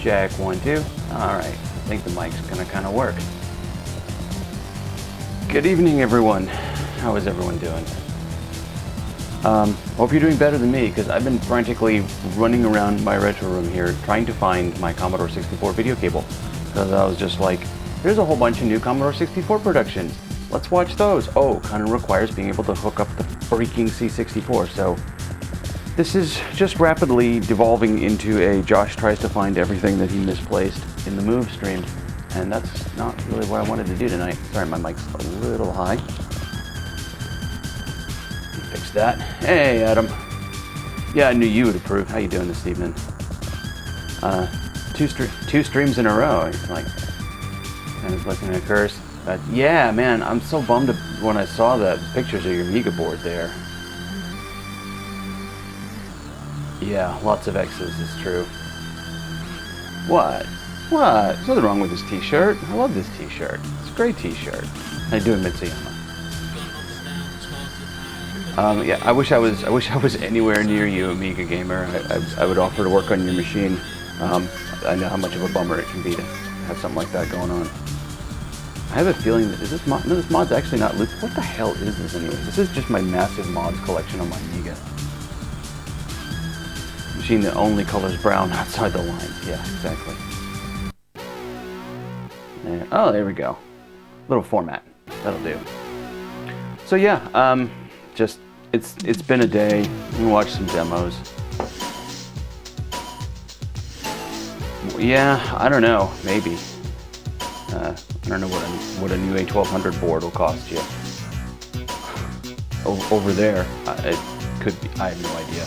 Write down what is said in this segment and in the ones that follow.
Jack 1, 2. Alright, I think the mic's gonna kind of work. Good evening, everyone. How is everyone doing? Hope you're doing better than me, because I've been frantically running around my retro room here trying to find my Commodore 64 video cable. Because I was just like, there's a whole bunch of new Commodore 64 productions. Let's watch those. Oh, kind of requires being able to hook up the freaking C64, so this is just rapidly devolving into a Josh tries to find everything that he misplaced in the move stream. And that's not really what I wanted to do tonight. Sorry, my mic's a little high. Fix that. Hey, Adam. Yeah, I knew you would approve. How you doing this evening? Two streams in a row. It's like, and it's looking at a curse. But yeah, man, I'm so bummed when I saw the pictures of your Amiga board there. Yeah, lots of X's is true. What? What? There's nothing wrong with this t-shirt. I love this t-shirt. It's a great t-shirt. How you doing, Mitsuyama? Yeah, I wish I was anywhere near you, Amiga gamer. I would offer to work on your machine. I know how much of a bummer it can be to have something like that going on. I have a feeling that this mod's actually not looped. What the hell is this anyway? This is just my massive mods collection on my Amiga. Machine that only colors brown outside the lines. Yeah, exactly. There. Oh, there we go. Little format. That'll do. So yeah, just it's been a day. We watched some demos. Yeah, I don't know. Maybe. I don't know what a new A1200 board will cost you. Over there, it could be. I have no idea.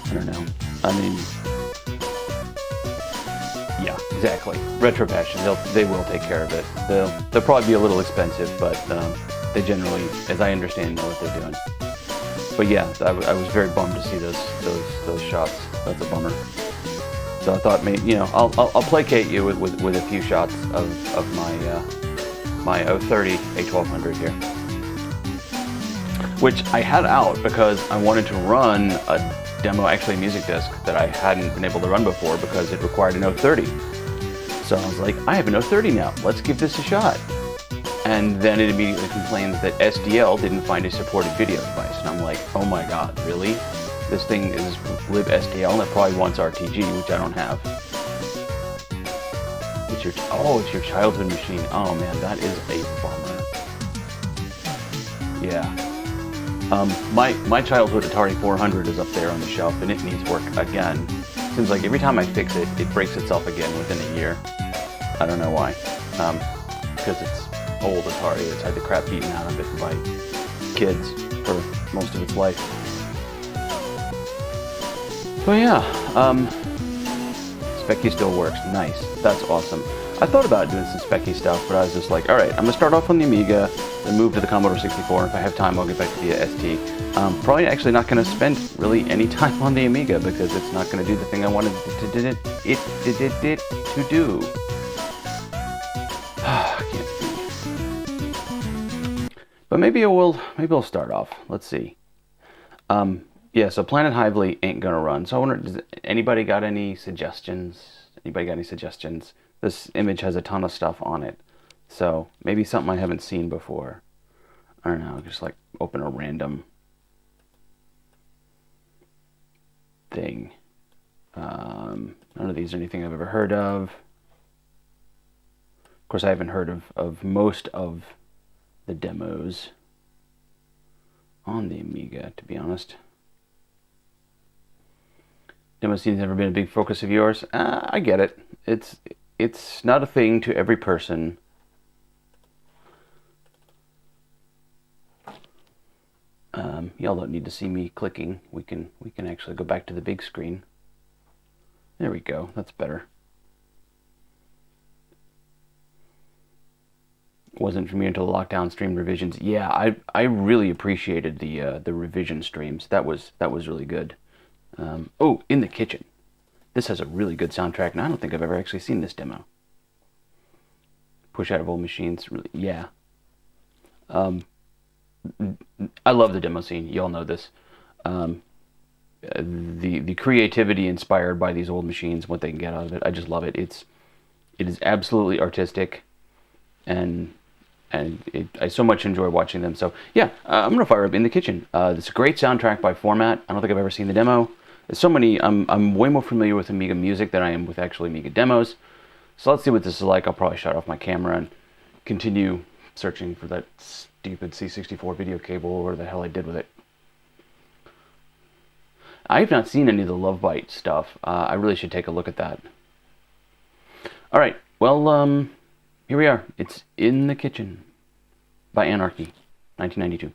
I don't know. I mean, yeah, exactly. Retro Passion, they will take care of it. They'll probably be a little expensive, but they generally, as I understand, know what they're doing. But yeah, I was very bummed to see those shots. That's a bummer. So I thought, maybe, you know, I'll placate you with a few shots of my 030 A1200 here, which I had out because I wanted to run a demo, actually a music disc that I hadn't been able to run before because it required an 030. So I was like, I have an 030 now. Let's give this a shot. And then it immediately complains that SDL didn't find a supported video device, and I'm like, oh my god, really? This thing is libSDL and it probably wants RTG, which I don't have. It's your childhood machine. Oh man, that is a bummer. Yeah. My childhood Atari 400 is up there on the shelf and it needs work again. Seems like every time I fix it, it breaks itself again within a year. I don't know why. Because it's old Atari. It's had the crap beaten out of it by kids for most of its life. But yeah, Specky still works. Nice. That's awesome. I thought about doing some Specky stuff, but I was just like, alright, I'm going to start off on the Amiga, then move to the Commodore 64. If I have time, I'll get back to the ST. Probably actually not going to spend really any time on the Amiga because it's not going to do the thing I wanted it to do. I can't speak. But maybe I'll start off. Let's see. Yeah, so Planet Hively ain't gonna run. So I wonder, does anybody got any suggestions? This image has a ton of stuff on it. So maybe something I haven't seen before. I don't know, just like open a random thing. None of these are anything I've ever heard of. Of course, I haven't heard of most of the demos on the Amiga, to be honest. Demo scene's never been a big focus of yours. I get it. It's not a thing to every person. Y'all don't need to see me clicking. We can actually go back to the big screen. There we go. That's better. Wasn't for me until the lockdown stream revisions. Yeah, I really appreciated the revision streams. That was really good. Oh, In the Kitchen. This has a really good soundtrack, and I don't think I've ever actually seen this demo. Push out of old machines, really, yeah. I love the demo scene. You all know this. the creativity inspired by these old machines, what they can get out of it. I just love it. It is absolutely artistic, and I so much enjoy watching them. So yeah, I'm gonna fire up In the Kitchen. It's a great soundtrack by Format. I don't think I've ever seen the demo. There's so many. I'm way more familiar with Amiga music than I am with actually Amiga demos. So let's see what this is like. I'll probably shut off my camera and continue searching for that stupid C64 video cable, or whatever the hell I did with it. I have not seen any of the Love Bite stuff. I really should take a look at that. All right, well, here we are. It's In the Kitchen by Anarchy, 1992.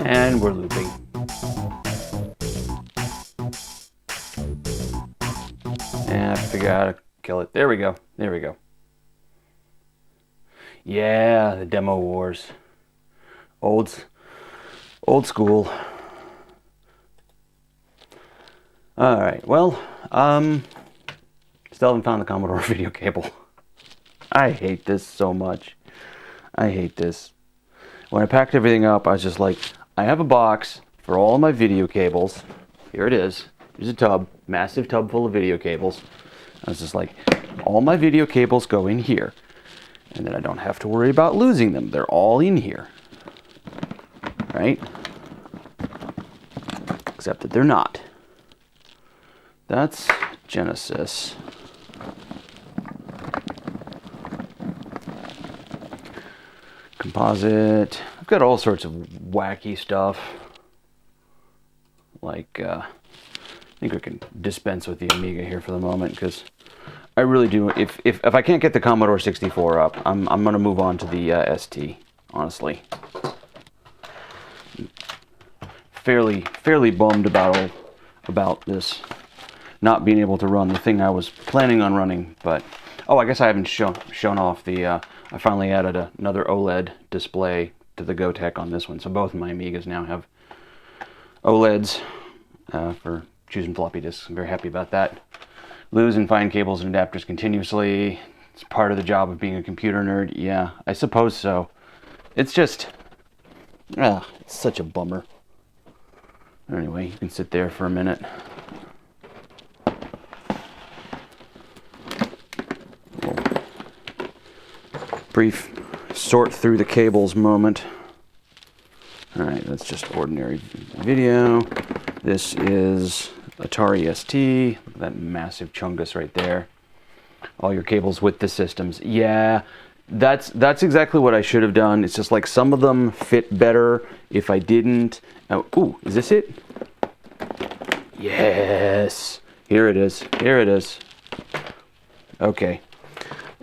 And we're looping. And I have to figure out how to kill it. There we go. There we go. Yeah, the demo wars. Old school. Alright, well, still haven't found the Commodore video cable. I hate this so much. I hate this. When I packed everything up, I was just like, I have a box for all of my video cables. Here it is. Here's a tub, massive tub full of video cables. I was just like, all my video cables go in here. And then I don't have to worry about losing them. They're all in here. Right? Except that they're not. That's Genesis. Composite. I've got all sorts of wacky stuff. Like, I think we can dispense with the Amiga here for the moment, because I really do. If I can't get the Commodore 64 up, I'm gonna move on to the ST. Honestly, fairly bummed about this not being able to run the thing I was planning on running. But oh, I guess I haven't shown off the. I finally added another OLED display to the GoTech on this one, so both of my Amigas now have OLEDs for choosing floppy disks. I'm very happy about that. Lose and find cables and adapters continuously. It's part of the job of being a computer nerd. Yeah, I suppose so. It's just, it's such a bummer. Anyway, you can sit there for a minute. Brief sort through the cables moment. Alright, that's just ordinary video. This is Atari ST. Look at that massive chungus right there. All your cables with the systems. Yeah, that's exactly what I should have done. It's just like some of them fit better if I didn't. Oh, ooh, is this it? Yes. Here it is. Here it is. Okay.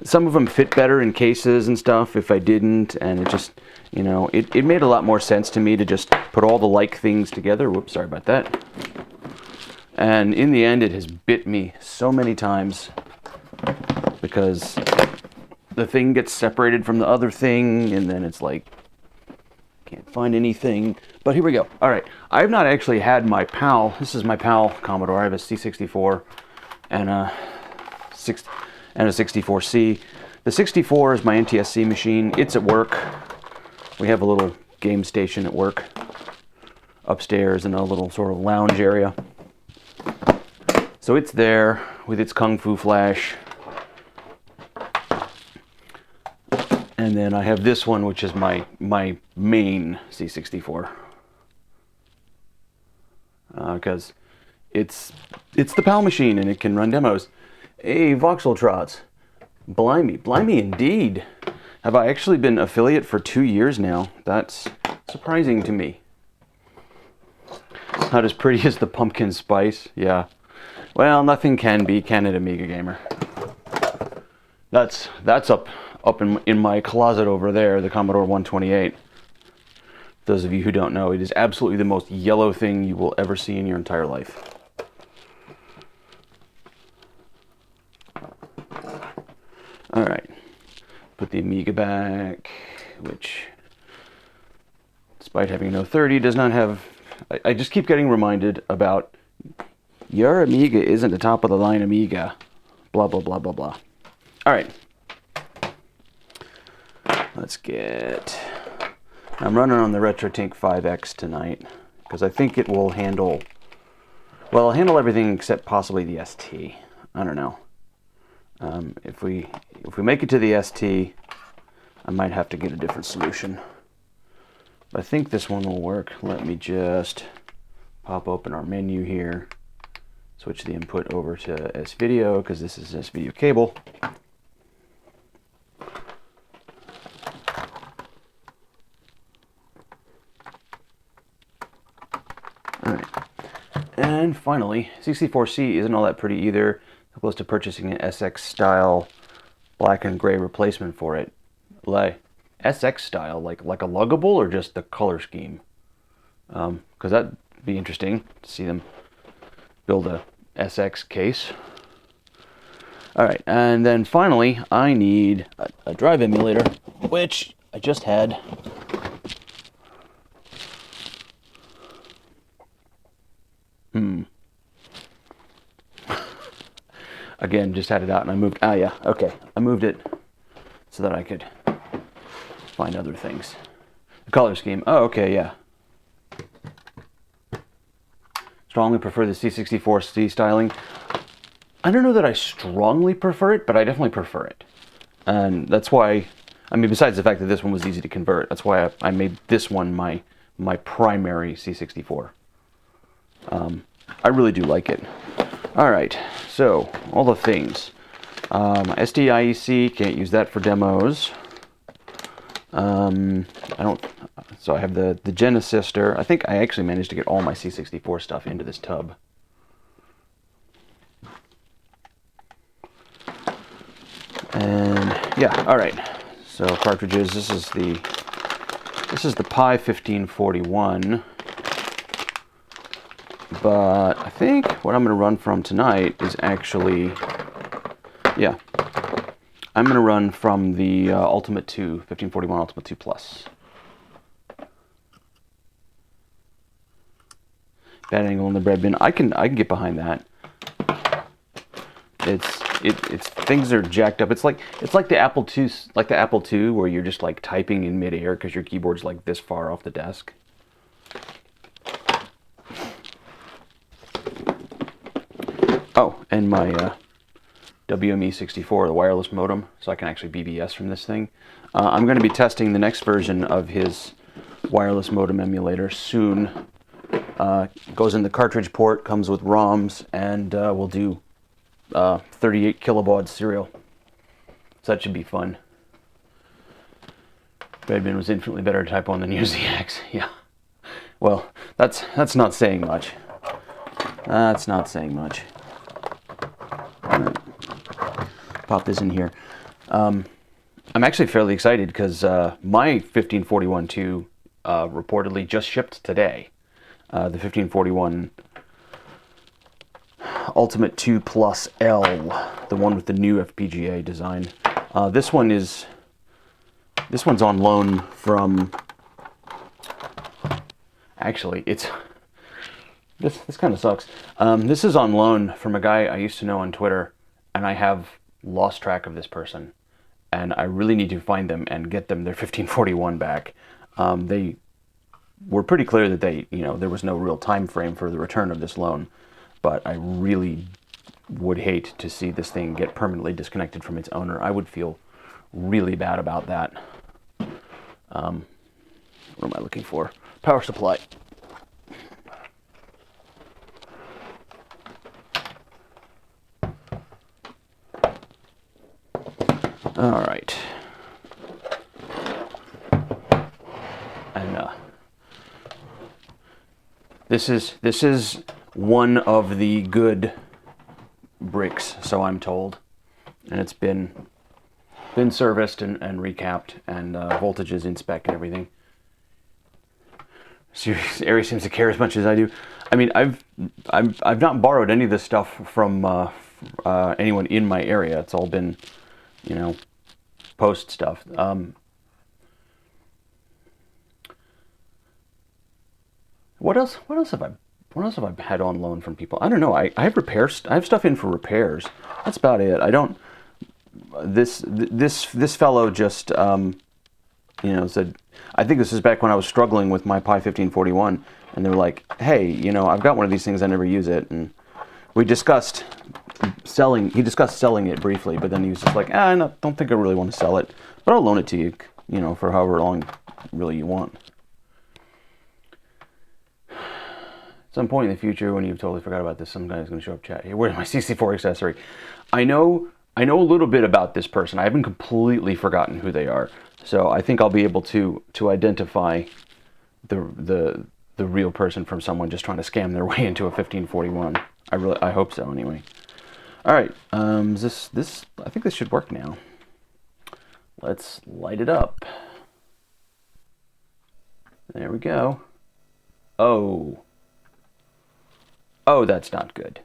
Some of them fit better in cases and stuff if I didn't, and it just, you know, it made a lot more sense to me to just put all the like things together. Whoops, sorry about that. And in the end, it has bit me so many times because the thing gets separated from the other thing, and then it's like, can't find anything. But here we go. All right, I've not actually had my PAL. This is my PAL Commodore. I have a C64 and a 64C. The 64 is my NTSC machine. It's at work. We have a little game station at work upstairs in a little sort of lounge area. So it's there with its Kung Fu Flash. And then I have this one, which is my main C64. Because it's the PAL machine and it can run demos. Hey, Voxel Trots. Blimey indeed. Have I actually been affiliate for 2 years now? That's surprising to me. Not as pretty as the pumpkin spice, yeah. Well, nothing can be, can it, Amiga Gamer? That's up in my closet over there, the Commodore 128. Those of you who don't know, it is absolutely the most yellow thing you will ever see in your entire life. Alright, put the Amiga back, which, despite having no 30, does not have... I just keep getting reminded about, your Amiga isn't a top-of-the-line Amiga, blah, blah, blah, blah, blah. Alright, let's get... I'm running on the RetroTink 5X tonight, because I think it will handle... Well, it'll handle everything except possibly the ST. I don't know. If we make it to the ST, I might have to get a different solution. But I think this one will work. Let me just pop open our menu here, switch the input over to S-Video, because this is S-Video cable. Alright. And finally, 64C isn't all that pretty either. Close to purchasing an SX style black and gray replacement for it. Like SX style, like a luggable, or just the color scheme? Because that'd be interesting to see them build a SX case. All right, and then finally, I need a drive emulator, which I just had. again, just had it out and I moved, yeah, okay. I moved it so that I could find other things. The color scheme, oh, okay, yeah. Strongly prefer the C64 C styling. I don't know that I strongly prefer it, but I definitely prefer it. And that's why, I mean, besides the fact that this one was easy to convert, that's why I made this one my primary C64. I really do like it. All right, so all the things. SDIEC, can't use that for demos. So I have the Genesister. I think I actually managed to get all my C64 stuff into this tub. And yeah, all right. So cartridges. This is the Pi 1541. But I think what I'm going to run from tonight is actually, yeah, I'm going to run from the Ultimate 2, 1541 Ultimate 2 Plus. Bad angle in the bread bin. I can get behind that. It's things are jacked up. It's like the Apple II, where you're just like typing in midair because your keyboard's like this far off the desk. Oh, and my WME64, the wireless modem, so I can actually BBS from this thing. I'm going to be testing the next version of his wireless modem emulator soon. Goes in the cartridge port, comes with ROMs, and we'll do 38 kilobaud serial. So that should be fun. Redmond was infinitely better to type on than use the X. Yeah. Well, that's not saying much. That's not saying much. Pop this in here. I'm actually fairly excited because my 1541-2 reportedly just shipped today. The 1541 Ultimate 2 Plus L, the one with the new FPGA design. This one's on loan from. Actually, this kind of sucks. This is on loan from a guy I used to know on Twitter, and I have lost track of this person, and I really need to find them and get them their 1541 back. They were pretty clear that there was no real time frame for the return of this loan, but I really would hate to see this thing get permanently disconnected from its owner. I would feel really bad about that. What am I looking for? Power supply. All right. And this is one of the good bricks, so I'm told, and it's been serviced and recapped, and voltages in spec and everything. Serious Area seems to care as much as I do. I mean, I've not borrowed any of this stuff from anyone in my area. It's all been, post stuff. What else have I had on loan from people? I don't know. I have repairs. I have stuff in for repairs. That's about it. I don't. This fellow just said. I think this is back when I was struggling with my Pi 1541, and they were like, "Hey, I've got one of these things. I never use it." And we discussed selling. He discussed selling it briefly, but then he was just like, "I don't think I really want to sell it, but I'll loan it to you, for however long really you want." Some point in the future, when you've totally forgot about this, some guy's going to show up chat. Hey, where's my C64 accessory? I know a little bit about this person. I haven't completely forgotten who they are, so I think I'll be able to identify the real person from someone just trying to scam their way into a 1541. I hope so anyway. All right, this I think this should work now. Let's light it up. There we go. Oh, that's not good.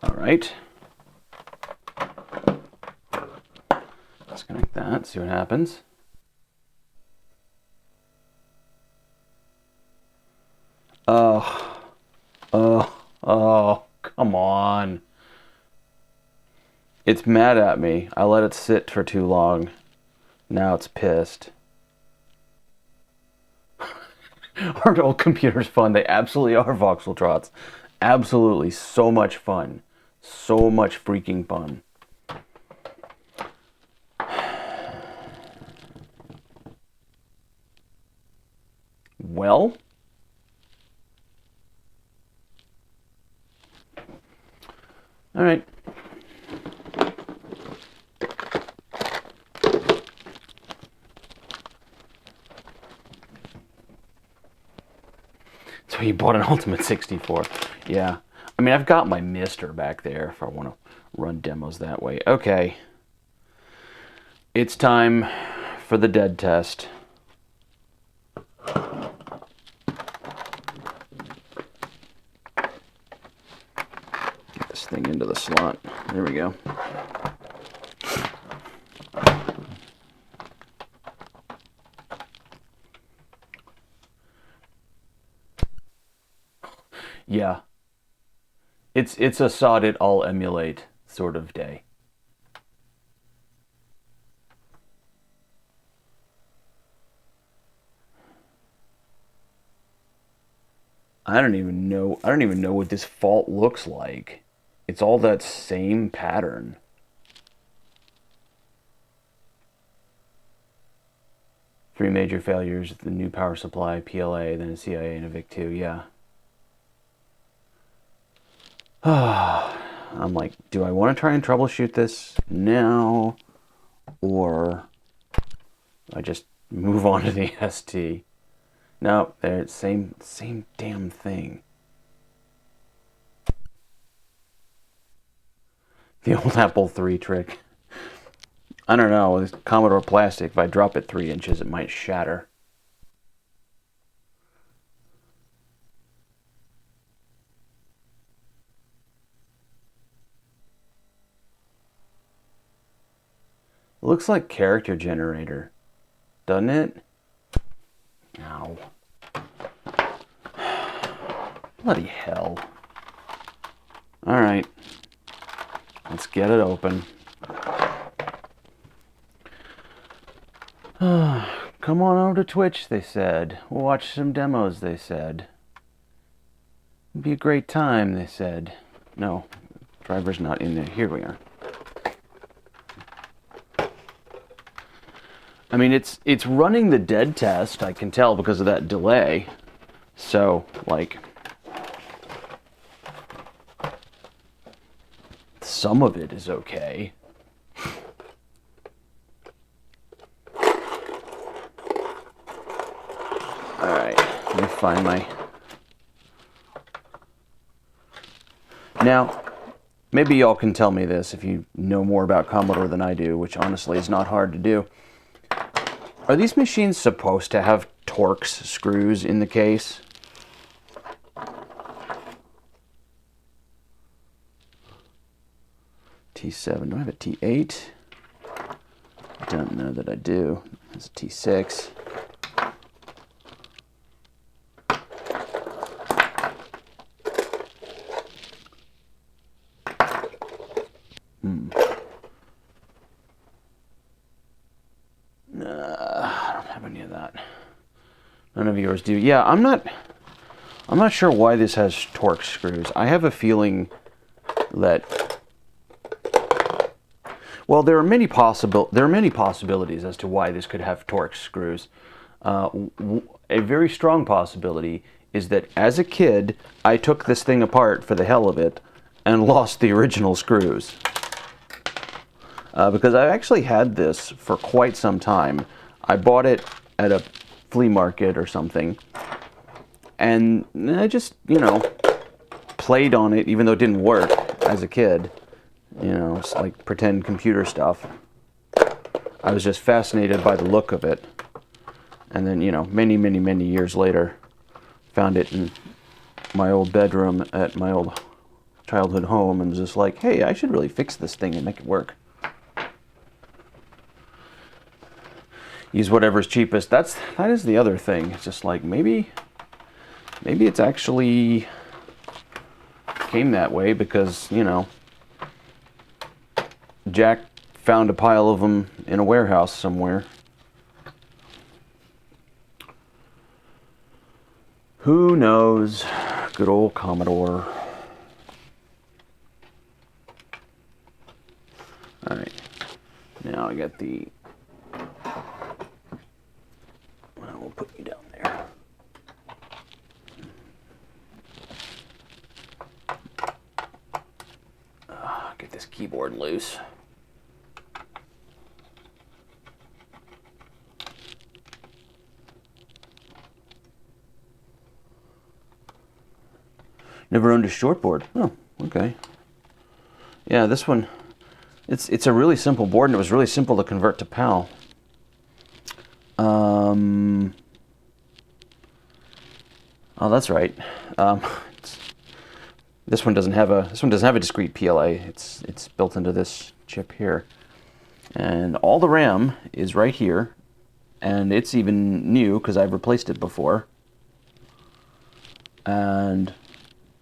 All right. disconnect that, see what happens. Oh, come on. It's mad at me. I let it sit for too long. Now it's pissed. Aren't old computers fun? They absolutely are, voxel trots. Absolutely. So much fun. So much freaking fun. Well, all right. So you bought an Ultimate 64. Yeah. I mean, I've got my Mister back there if I want to run demos that way. Okay. It's time for the dead test. Get this thing into the slot. There we go. Yeah. It's a sod it all emulate sort of day. I don't even know what this fault looks like. It's all that same pattern. Three major failures, the new power supply, PLA, then a CIA and a VIC-2, yeah. I'm like, do I want to try and troubleshoot this now, or I just move on to the ST? No, they're same damn thing. The old Apple III trick. I don't know, this Commodore plastic, if I drop it 3 inches, it might shatter. It looks like character generator, doesn't it? Ow. Bloody hell. Alright. Let's get it open. Come on over to Twitch, they said. We'll watch some demos, they said. It'd be a great time, they said. No, driver's not in there. Here we are. I mean, it's running the dead test, I can tell because of that delay. So, like, some of it is okay. Alright, let me find my... Now, maybe y'all can tell me this if you know more about Commodore than I do, which honestly is not hard to do. Are these machines supposed to have Torx screws in the case? T7. Do I have a T8? I don't know that I do. It's a T6. I don't have any of that. None of yours do. Yeah, I'm not sure why this has Torx screws. I have a feeling that, well, there are many possibilities as to why this could have Torx screws. A very strong possibility is that as a kid, I took this thing apart for the hell of it and lost the original screws. Because I've actually had this for quite some time. I bought it at a flea market or something, and I just, you know, played on it even though it didn't work as a kid. You know, it's like pretend computer stuff. I was just fascinated by the look of it. And then, you know, many years later, found it in my old bedroom at my old childhood home and was just like, hey, I should really fix this thing and make it work. use whatever's cheapest. That is the other thing. It's just like maybe it's actually came that way because, you know, Jack found a pile of them in a warehouse somewhere. Who knows? Good old Commodore. All right, now I got the. I will put you down there. Get this keyboard loose. Never owned a shortboard. Oh, okay. Yeah, this one, it's a really simple board, and it was really simple to convert to PAL. Oh, that's right. This one doesn't have a discrete PLA. It's built into this chip here, and all the RAM is right here, and it's even new because I've replaced it before. And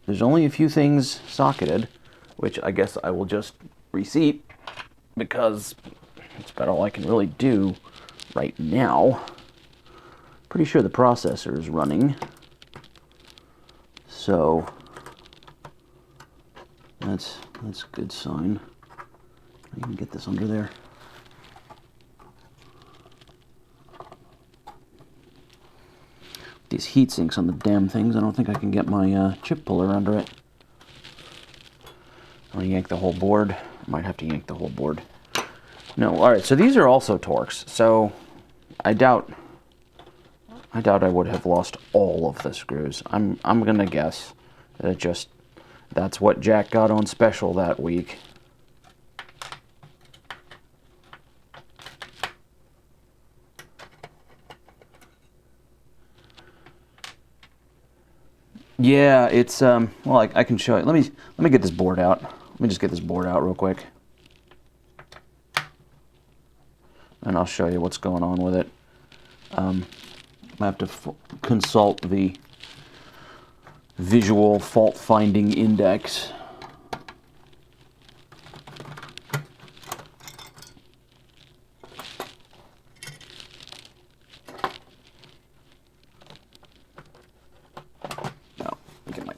there's only a few things socketed, which I guess I will just reseat because it's about all I can really do right now. Pretty sure the processor is running, so that's a good sign. I can get this under there. These heat sinks on the damn things, I don't think I can get my chip puller under it. I'm gonna yank the whole board. Might have to yank the whole board. No, all right. So these are also Torx. So I doubt I would have lost all of the screws. I'm gonna guess that that's what Jack got on special that week. Yeah, it's well, I can show you. Let me get this board out. Let me just get this board out real quick, and I'll show you what's going on with it. I have to consult the visual fault finding index.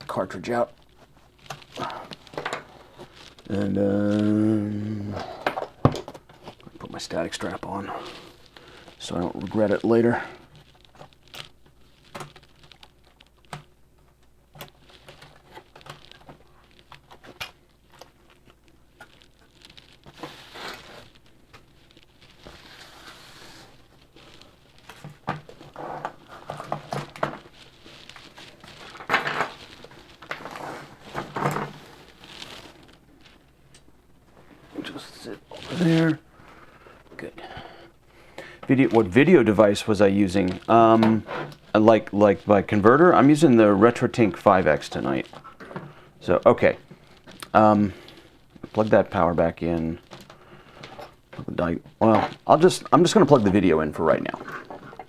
Cartridge out, and put my static strap on so I don't regret it later. There. Good. What video device was I using? Like my converter, I'm using the RetroTink 5X tonight. So okay. Plug that power back in. Well, I'm just gonna plug the video in for right now.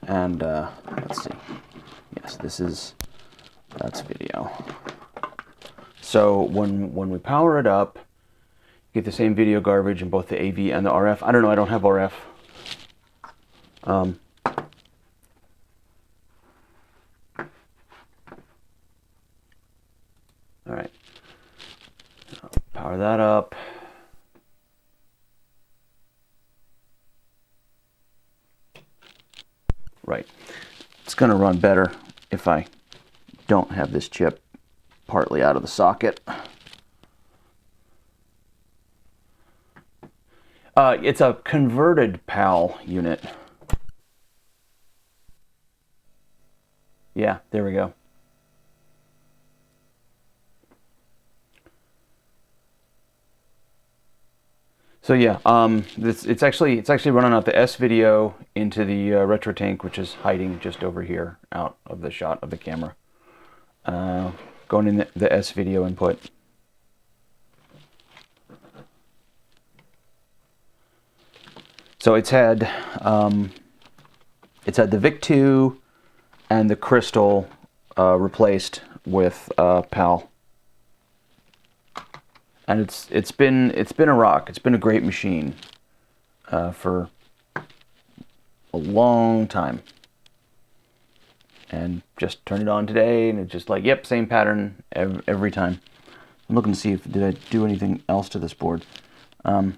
And let's see. Yes, that's video. So when we power it up, get the same video garbage in both the AV and the RF. I don't know, I don't have RF. All right, power that up. Right, it's gonna run better if I don't have this chip partly out of the socket. It's a converted PAL unit. Yeah, there we go. So yeah, it's actually running out the S video into the RetroTink, which is hiding just over here, out of the shot of the camera. Going in the S video input. So it's had It's had the VIC-2 and the Crystal replaced with PAL. And it's been a rock. It's been a great machine for a long time. And just turned it on today, and it's just like, yep, same pattern every time. I'm looking to see if did I do anything else to this board. I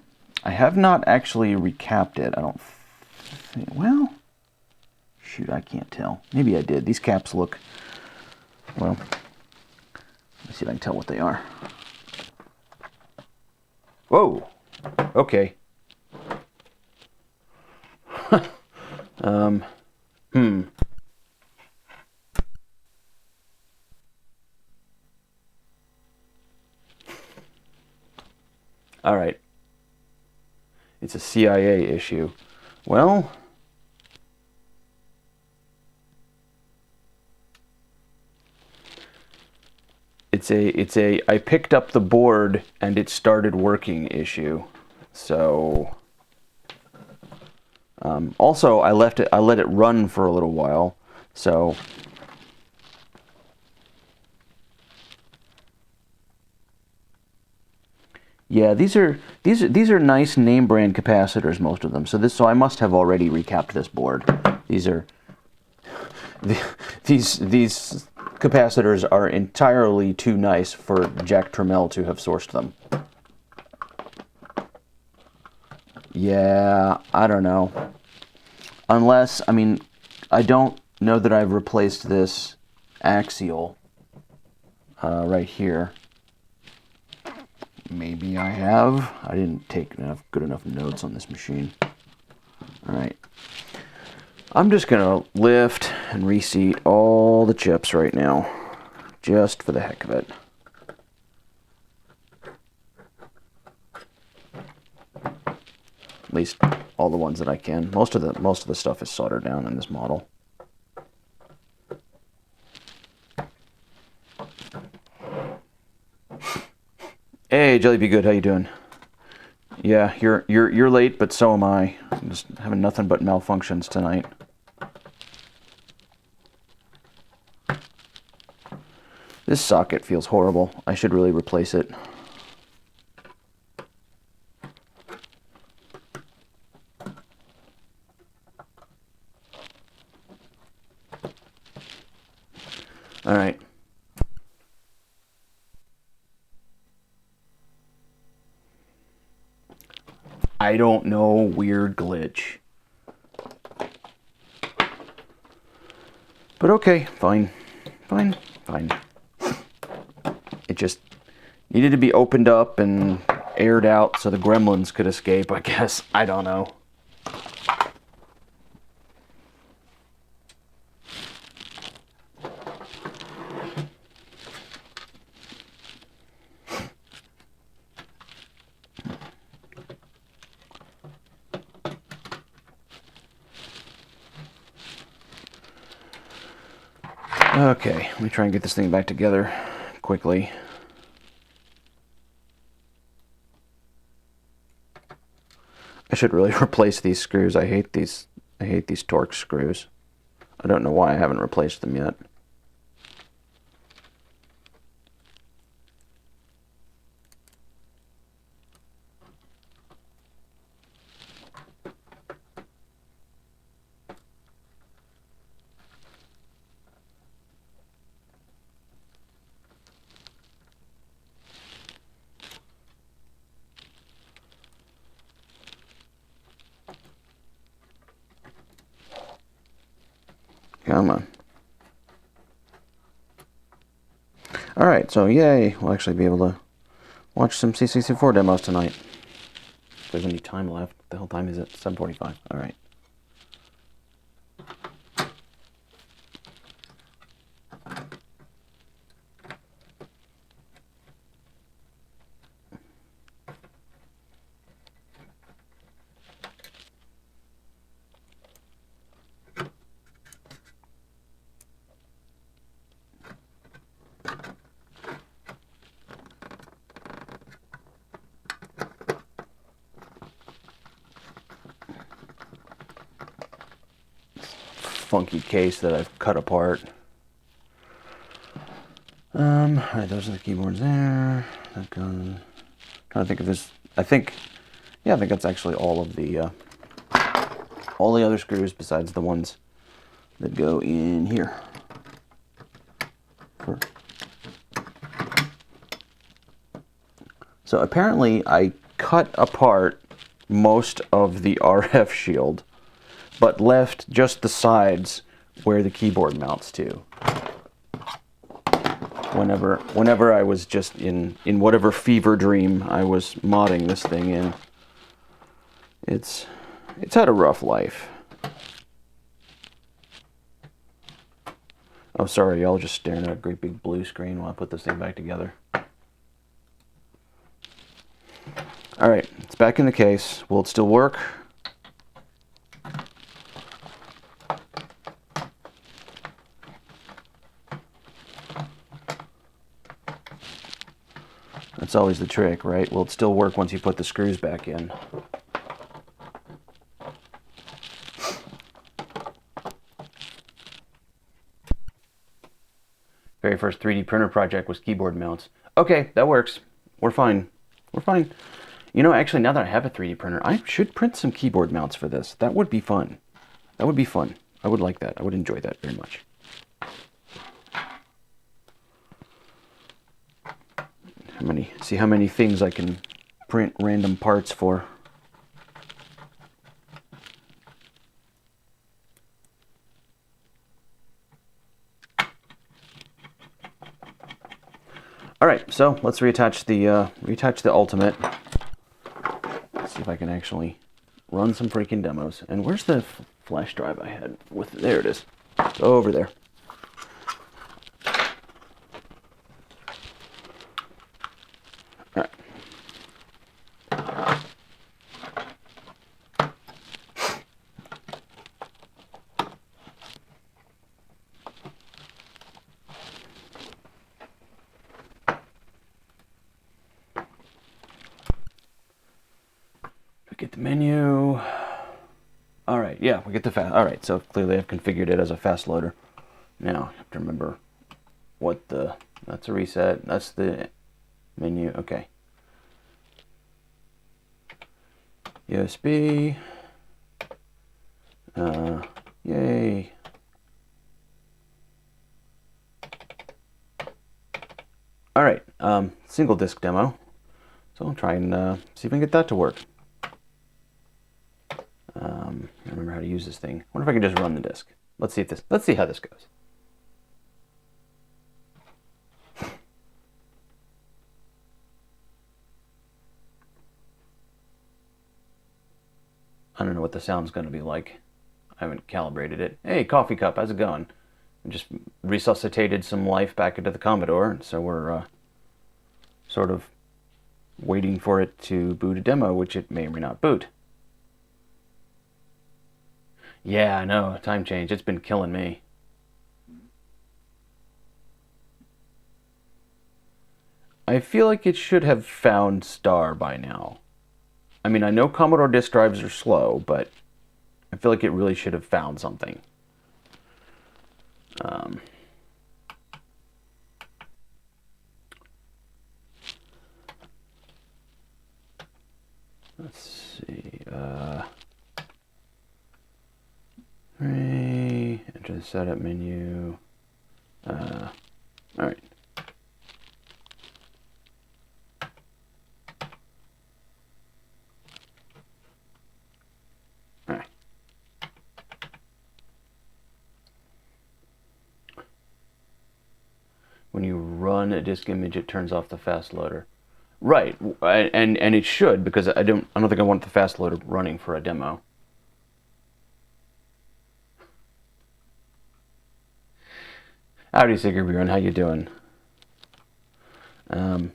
have not actually recapped it. I don't think. Well, shoot, I can't tell. Maybe I did. These caps look, well, let's see if I can tell what they are. Whoa. Okay. All right. It's a CIA issue. Well, it's a I picked up the board and it started working issue. So also I let it run for a little while. So yeah, these are nice name brand capacitors, most of them. So I must have already recapped this board. These are these capacitors are entirely too nice for Jack Trammell to have sourced them. Yeah, I don't know. Unless, I mean, I don't know that I've replaced this axial right here. Maybe I have. I didn't take good enough notes on this machine. Alright. I'm just going to lift and reseat all the chips right now. Just for the heck of it. At least all the ones that I can. Most of the stuff is soldered down in this model. Hey, Jelly Be Good, how you doing? Yeah, you're late, but so am I. I'm just having nothing but malfunctions tonight. This socket feels horrible. I should really replace it. All right. I don't know, weird glitch. But okay, fine. Fine. It just needed to be opened up and aired out so the gremlins could escape, I guess. I don't know. Okay, let me try and get this thing back together quickly. I should really replace these screws. I hate these Torx screws. I don't know why I haven't replaced them yet. Come on. Alright, so yay, we'll actually be able to watch some C64 demos tonight. If there's any time left. What the hell time is it? 7:45. Alright. funky case that I've cut apart. Alright, those are the keyboards there. That goes. Trying to think of this. I think that's actually all the other screws besides the ones that go in here. So apparently I cut apart most of the RF shield, but left just the sides where the keyboard mounts to. Whenever I was just in whatever fever dream I was modding this thing in, it's had a rough life. Oh, sorry, y'all just staring at a great big blue screen while I put this thing back together. All right, it's back in the case. Will it still work? That's always the trick, right? Will it still work once you put the screws back in? Very first 3D printer project was keyboard mounts. Okay, that works. We're fine. We're fine. You know, actually, now that I have a 3D printer, I should print some keyboard mounts for this. That would be fun. That would be fun. I would like that. I would enjoy that very much. See how many things I can print random parts for. All right, so let's reattach the Ultimate. Let's see if I can actually run some freaking demos. And where's the flash drive I had with? There it is. It's over there. All right. Get the menu. All right, yeah, we get the fast. All right, so clearly I've configured it as a fast loader. Now I have to remember what that's a reset. That's the menu. Okay. USB. Yay. All right, single disc demo. So I'll try and see if I can get that to work. I remember how to use this thing. I wonder if I can just run the disk. Let's see how this goes. I don't know what the sound's going to be like. I haven't calibrated it. Hey, coffee cup, how's it going? I just resuscitated some life back into the Commodore, and so we're sort of waiting for it to boot a demo, which it may or may not boot. Yeah, I know, time change. It's been killing me. I feel like it should have found Star by now. I mean, I know Commodore disk drives are slow, but I feel like it really should have found something. Let's see. Enter the setup menu. All right. All right. When you run a disk image, it turns off the fast loader. Right, and it should, because I don't think I want the fast loader running for a demo. Howdy, Sigurd, how you doing? God,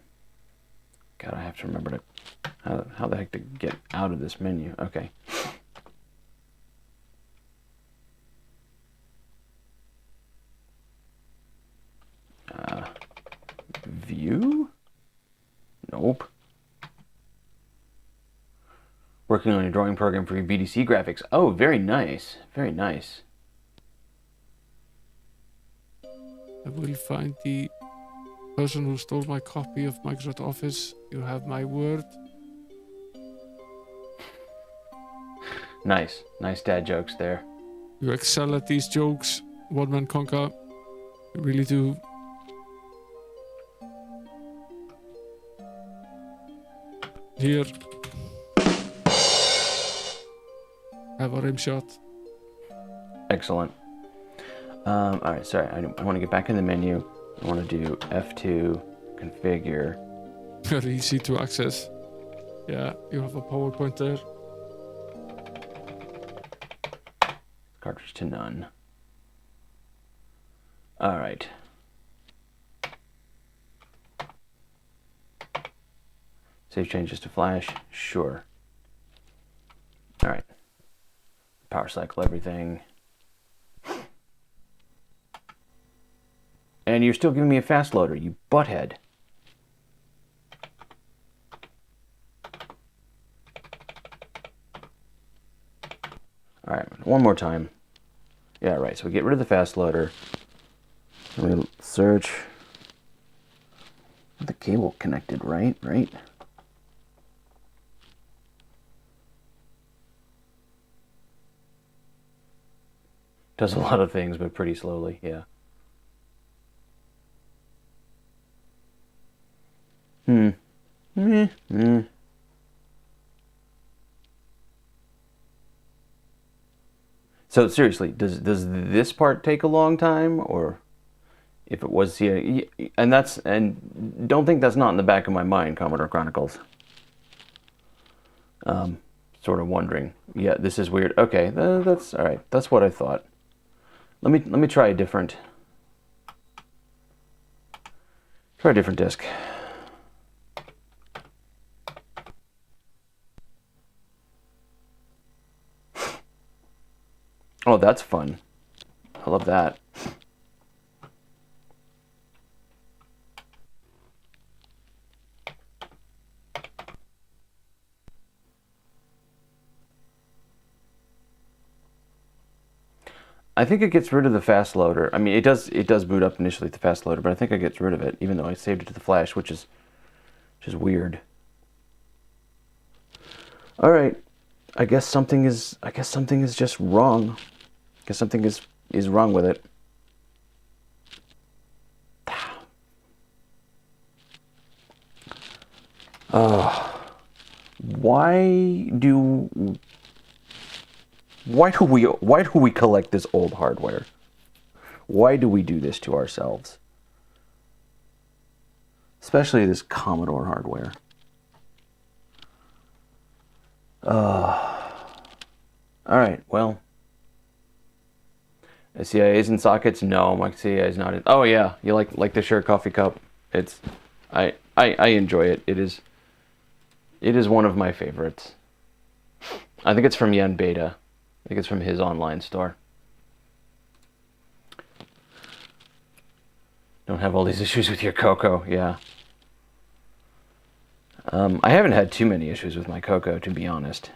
I have to remember to how the heck to get out of this menu. Okay. View? Nope. Working on a drawing program for your BDC graphics. Oh, very nice. Very nice. I will find the person who stole my copy of Microsoft Office. You have my word. Nice. Nice dad jokes there. You excel at these jokes, One Man Conquer. You really do. Here. Have a rim shot. Excellent. Alright, sorry. I want to get back in the menu. I want to do F2, configure. Very easy to access. Yeah, you have a PowerPoint there. Cartridge to none. Alright. Save changes to flash? Sure. Alright. Power cycle everything. And you're still giving me a fast loader, you butthead. Alright, one more time. Yeah, right, so we get rid of the fast loader. And we search. The cable connected, right? Does a lot of things, but pretty slowly, yeah. So seriously, does this part take a long time, or if it was and don't think that's not in the back of my mind, Commodore Chronicles. Sort of wondering. Yeah, this is weird. Okay, that's all right. That's what I thought. Let me try a different disc. Oh, that's fun. I love that. I think it gets rid of the fast loader. I mean, it does boot up initially with the fast loader, but I think it gets rid of it, even though I saved it to the flash, which is weird. All right, I guess something is just wrong. I guess something is wrong with it. Why do we collect this old hardware? Why do we do this to ourselves? Especially this Commodore hardware. Alright, well. CIAs and sockets? No, my CIA is not in. Oh yeah, you like the Sure coffee cup. I enjoy it. It is one of my favorites. I think it's from Yen Beta. I think it's from his online store. Don't have all these issues with your Coco, yeah. I haven't had too many issues with my Coco, to be honest.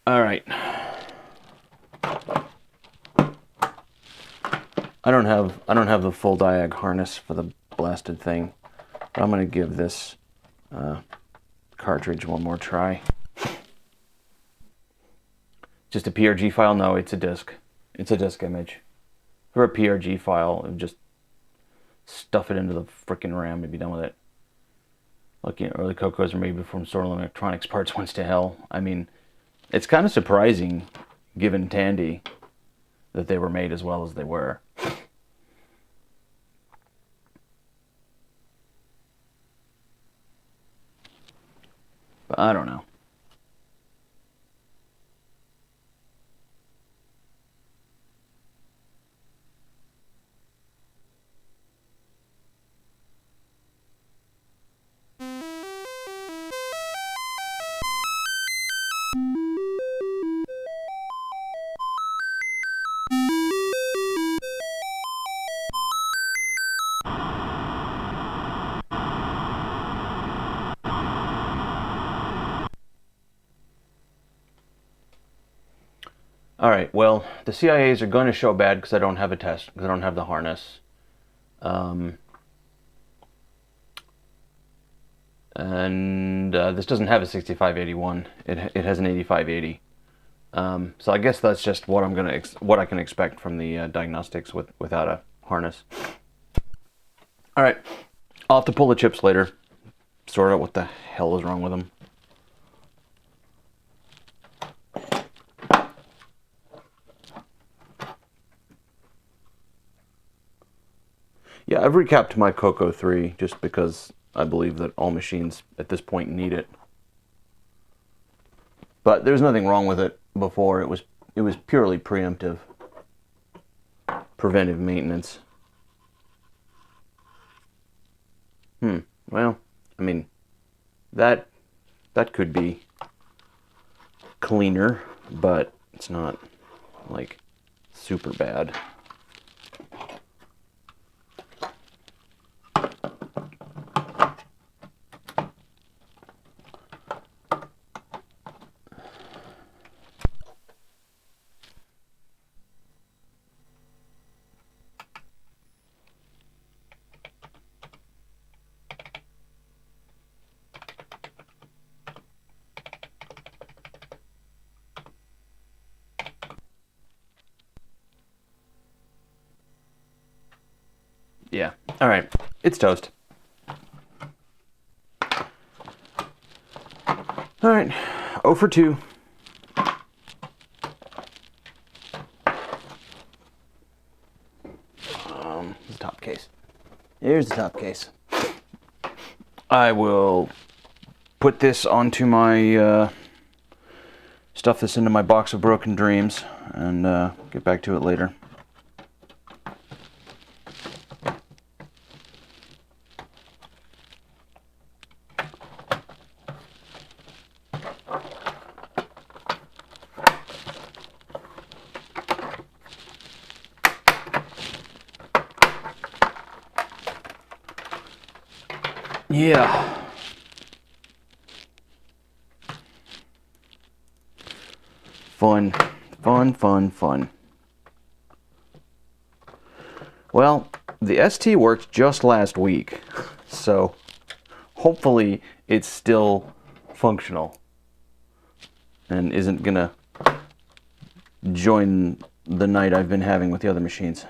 All right. I don't have the full diag harness for the blasted thing, but I'm gonna give this cartridge one more try. Just a PRG file? No, it's a disk. It's a disk image. For a PRG file, just stuff it into the frickin' RAM and be done with it. Like, you know, early Cocos are made from stolen electronics parts once to hell. I mean, it's kind of surprising, given Tandy, that they were made as well as they were. But I don't know. All right, well, the CIAs are going to show bad because I don't have a test, because I don't have the harness. And this doesn't have a 6581. It has an 8580. So I guess that's just what what I can expect from the diagnostics without a harness. All right, I'll have to pull the chips later, sort out what the hell is wrong with them. Yeah, I've recapped my Coco 3 just because I believe that all machines at this point need it. But there's nothing wrong with it before. It was purely preemptive, preventive maintenance. Well, I mean, that could be cleaner, but it's not like super bad. Yeah. All right. It's toast. All right. 0 for 2. The top case. Here's the top case. I will put this onto my stuff this into my box of broken dreams and get back to it later. Yeah. Fun, fun, fun, fun. Well, the ST worked just last week, so hopefully it's still functional and isn't gonna join the night I've been having with the other machines.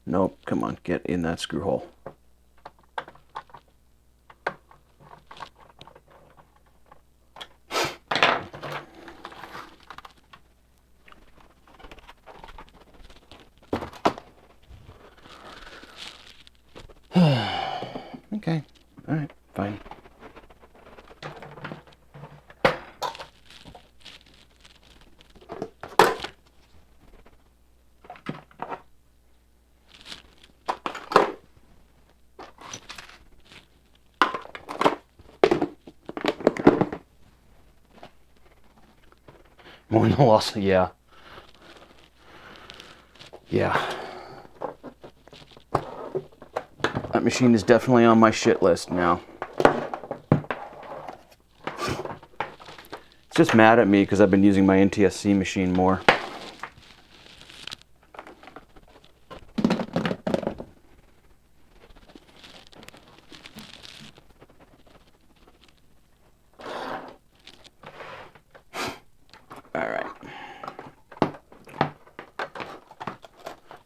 Nope, come on, get in that screw hole. Okay, all right, fine. More than the loss, yeah. Yeah. That machine is definitely on my shit list now. It's just mad at me because I've been using my NTSC machine more. Alright.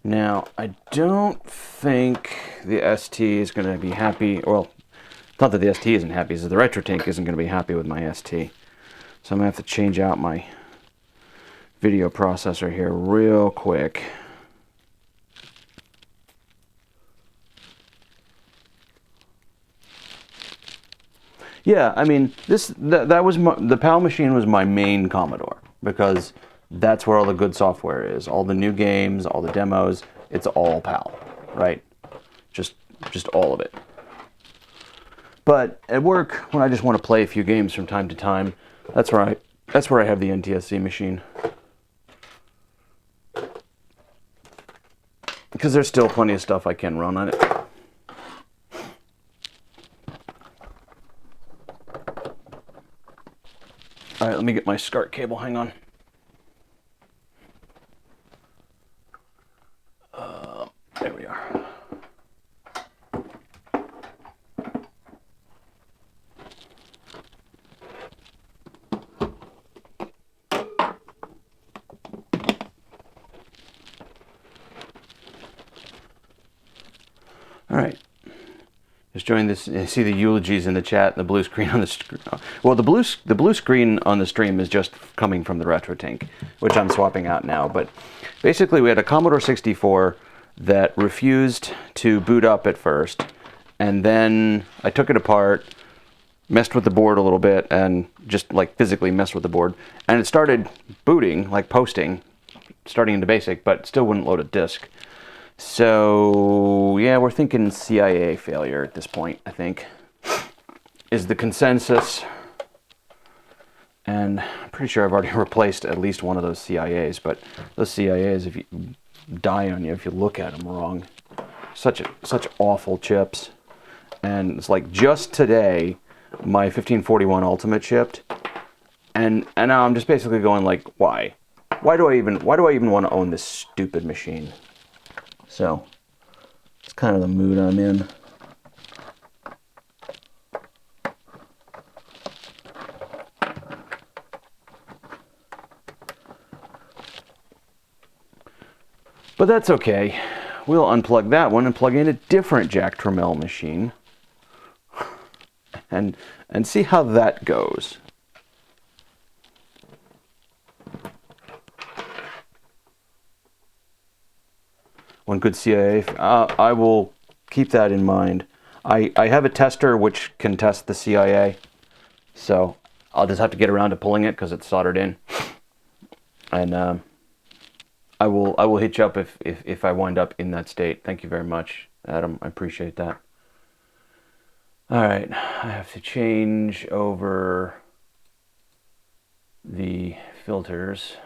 Now, I don't think the ST is going to be happy. Well, not that the ST isn't happy, it's that the RetroTink isn't going to be happy with my ST. So I'm going to have to change out my video processor here real quick. Yeah, I mean, that was the PAL machine was my main Commodore because that's where all the good software is. All the new games, all the demos, it's all PAL, right? Just all of it. But at work, when I just want to play a few games from time to time, that's where I have the NTSC machine. because there's still plenty of stuff I can run on it. All right, let me get my SCART cable. Hang on. There we are. All right. Just join this. You see the eulogies in the chat. The blue screen on the screen. Well, the blue screen on the stream is just coming from the RetroTink, which I'm swapping out now. But basically, we had a Commodore 64 that refused to boot up at first, and then I took it apart, messed with the board a little bit, and just like physically messed with the board, and it started booting, like posting, starting into BASIC, but still wouldn't load a disk. So, yeah, we're thinking CIA failure at this point, I think, is the consensus. And I'm pretty sure I've already replaced at least one of those CIAs, but those CIAs, if you die on you, if you look at them wrong, such awful chips. And it's like just today, my 1541 Ultimate shipped, and now I'm just basically going like, why? Why do I even want to own this stupid machine? So, it's kind of the mood I'm in. But that's okay. We'll unplug that one and plug in a different Jack Tramiel machine. And see how that goes. One good CIA. I will keep that in mind. I have a tester which can test the CIA, so I'll just have to get around to pulling it because it's soldered in. And I will hit you up if I wind up in that state. Thank you very much, Adam. I appreciate that. All right, I have to change over the filters.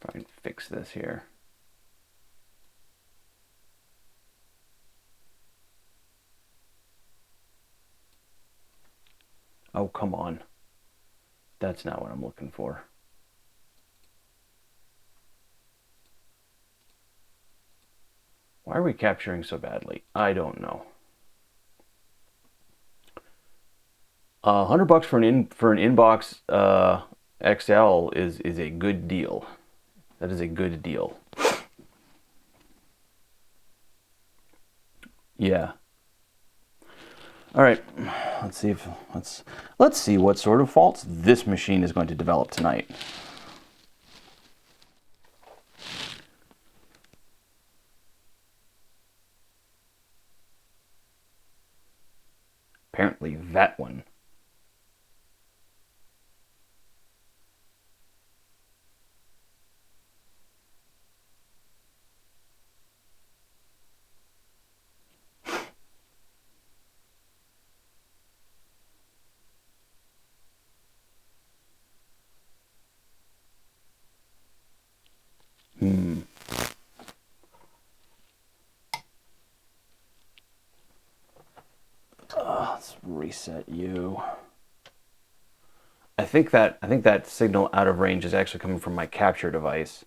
Try and fix this here. Oh, come on. That's not what I'm looking for. Why are we capturing so badly? I don't know. $100 for an inbox XL is a good deal. That is a good deal. Yeah. All right. Let's see what sort of faults this machine is going to develop tonight. Apparently that one. Let's reset you. I think that signal out of range is actually coming from my capture device,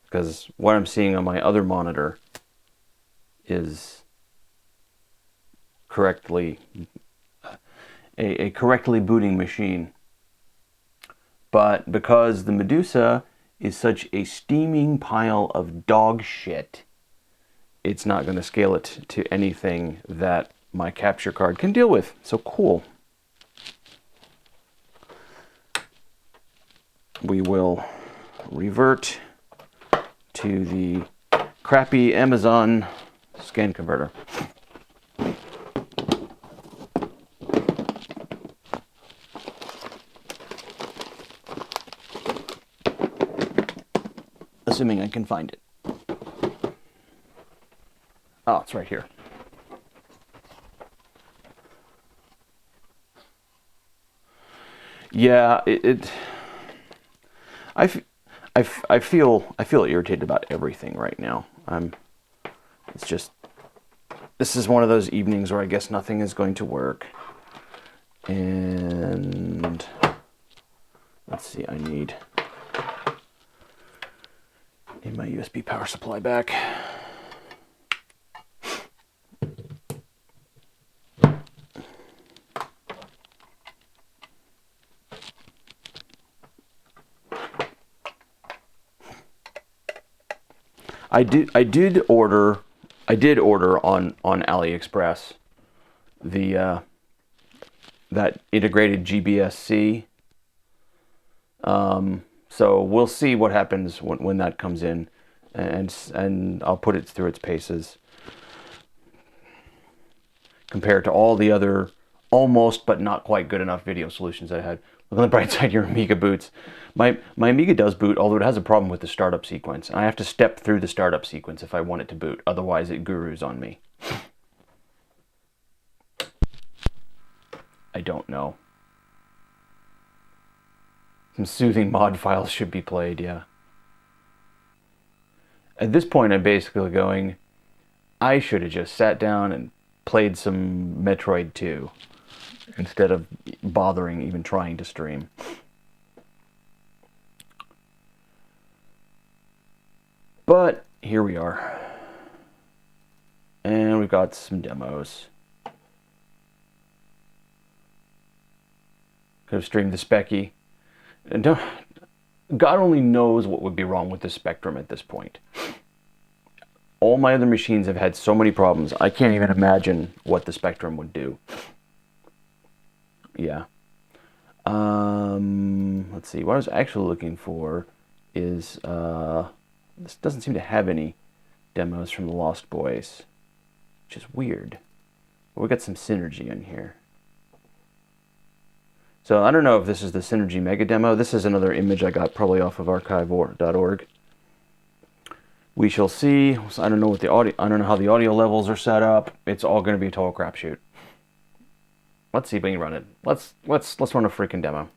because what I'm seeing on my other monitor is correctly a correctly booting machine. But because the Medusa is such a steaming pile of dog shit, it's not going to scale it to anything that my capture card can deal with. So cool. We will revert to the crappy Amazon scan converter. Assuming I can find it. Oh, it's right here. Yeah, I feel irritated about everything right now. It's just, this is one of those evenings where I guess nothing is going to work. And let's see, I need my USB power supply back. I did order on AliExpress the that integrated GBSC. So we'll see what happens when that comes in, and I'll put it through its paces compared to all the other almost but not quite good enough video solutions I had. Look on the bright side, your Amiga boots. My Amiga does boot, although it has a problem with the startup sequence. I have to step through the startup sequence if I want it to boot. Otherwise, it gurus on me. I don't know. Some soothing mod files should be played, yeah. At this point, I'm basically going, I should have just sat down and played some Metroid 2 instead of bothering even trying to stream. But here we are. And we've got some demos. Could have streamed the Specky. And God only knows what would be wrong with the Spectrum at this point. All my other machines have had so many problems, I can't even imagine what the Spectrum would do. Yeah. Let's see, what I was actually looking for is, this doesn't seem to have any demos from the Lost Boys, which is weird. But we got some Synergy in here. So I don't know if this is the Synergy Mega Demo. This is another image I got probably off of archive.org. We shall see. I don't know what the audio. I don't know how the audio levels are set up. It's all going to be a total crapshoot. Let's see if we can run it. Let's run a freaking demo.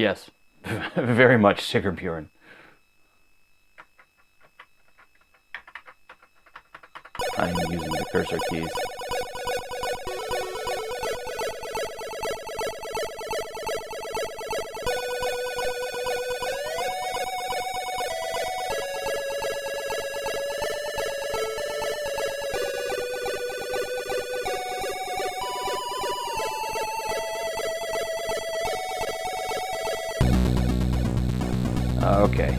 Yes, very much sugar purine. I am using the cursor keys. Okay.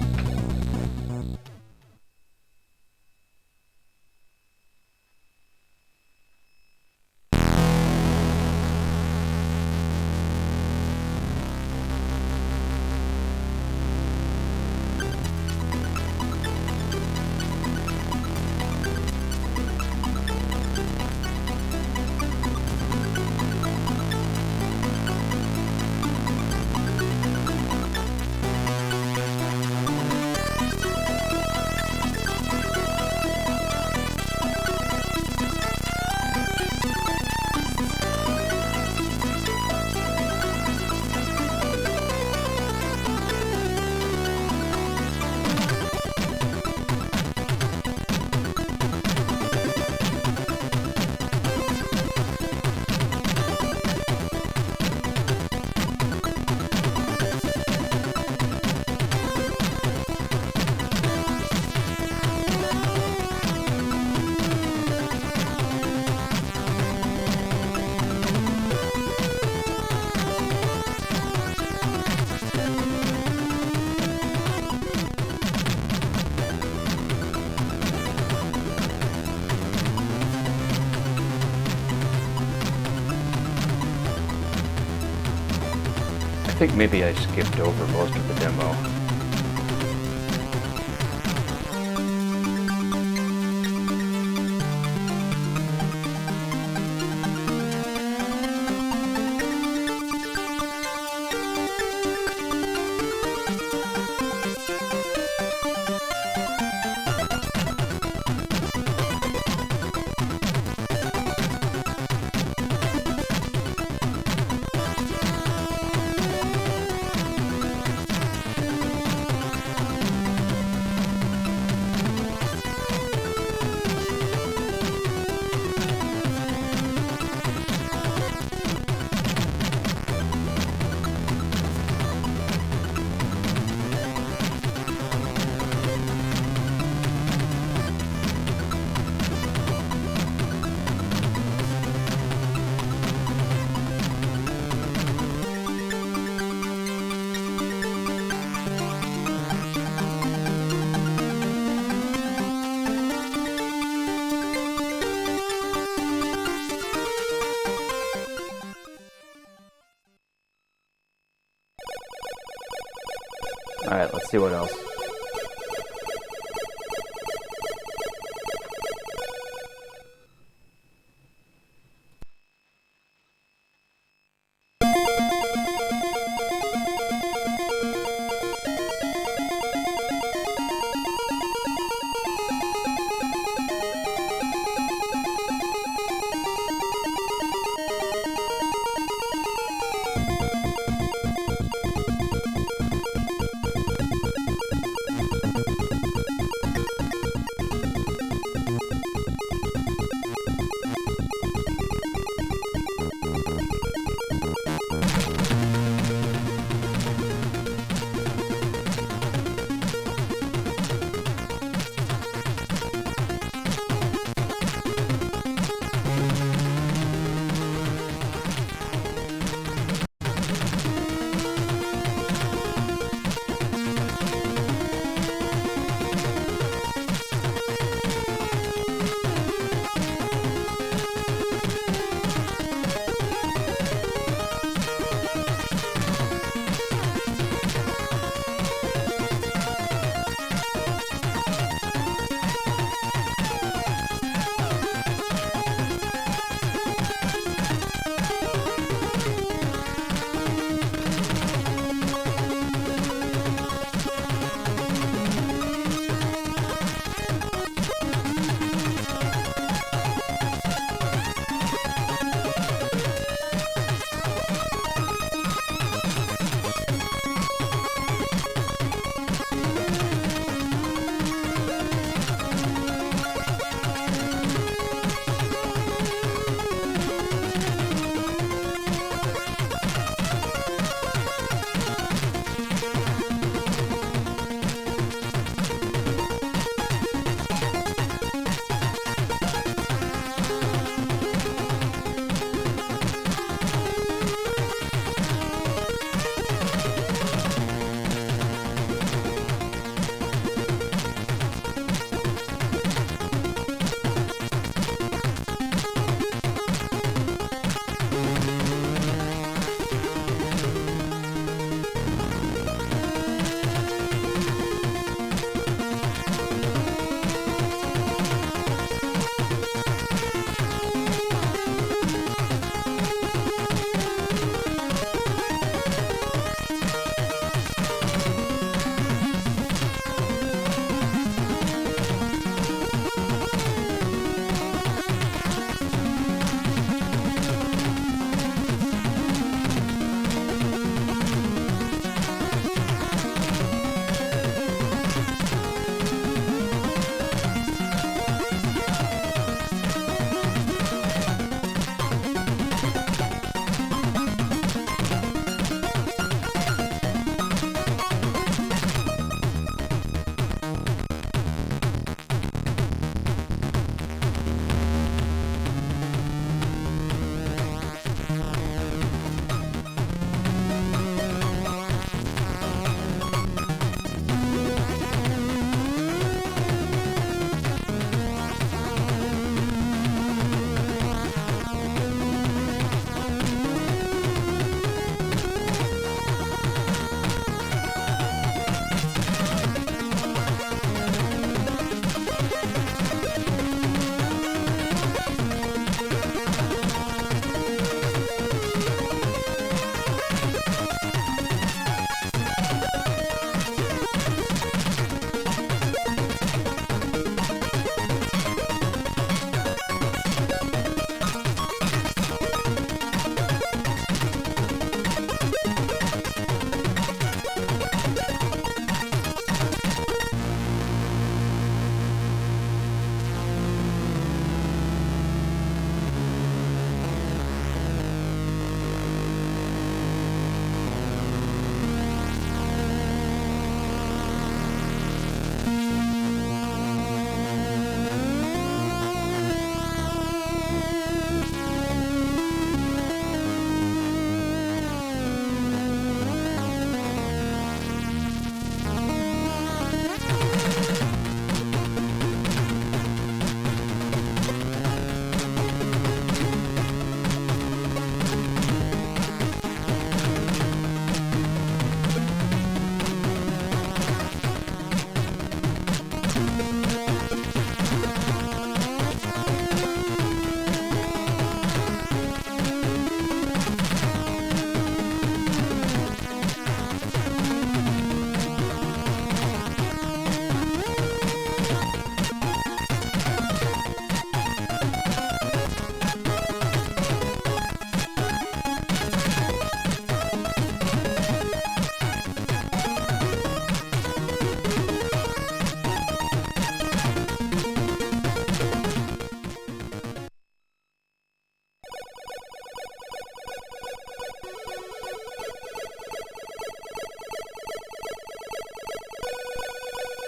I think maybe I skipped over most of the demo. Alright, let's see what else.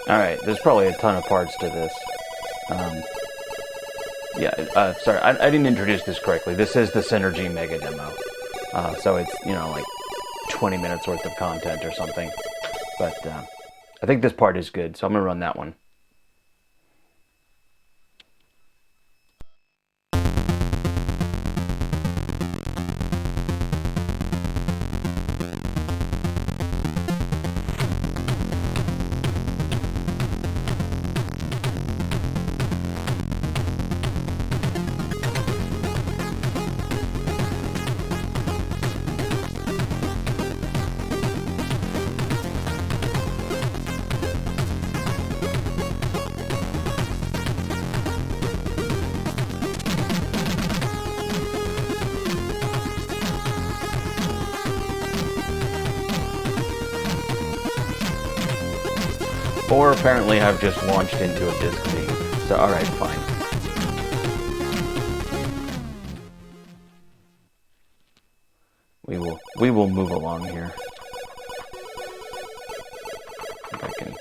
Alright, there's probably a ton of parts to this. Sorry, I didn't introduce this correctly. This is the Synergy Mega Demo. So it's, you know, like 20 minutes worth of content or something. But I think this part is good, so I'm going to run that one. Or apparently I've just launched into a disk theme. So alright, fine. We will move along here. If I can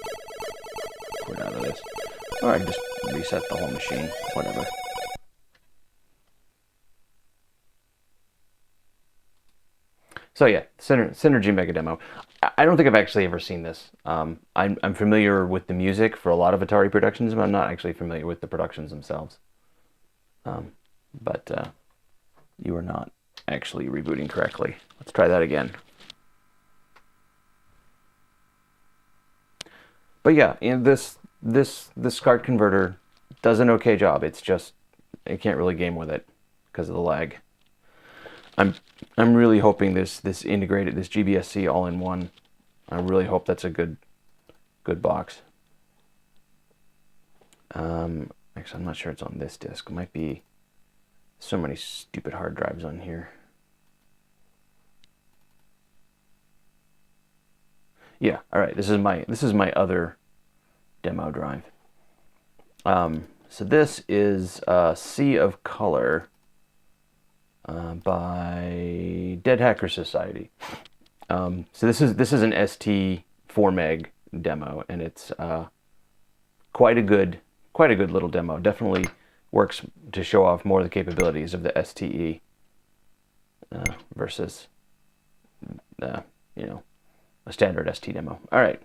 quit out of this. Or I can just reset the whole machine. Whatever. So yeah, Synergy Mega Demo. I don't think I've actually ever seen this. I'm familiar with the music for a lot of Atari productions, but I'm not actually familiar with the productions themselves. But you are not actually rebooting correctly. Let's try that again. But yeah, this SCART converter does an okay job. It's just I can't really game with it because of the lag. I'm really hoping this integrated, this GBSC all-in-one, I really hope that's a good box. Actually, I'm not sure it's on this disk. It might be so many stupid hard drives on here. Yeah, all right. This is my other demo drive. So this is Sea of Color by Dead Hacker Society. So this is an ST 4 meg demo, and it's quite a good little demo. Definitely works to show off more of the capabilities of the STE versus you know, a standard ST demo. All right.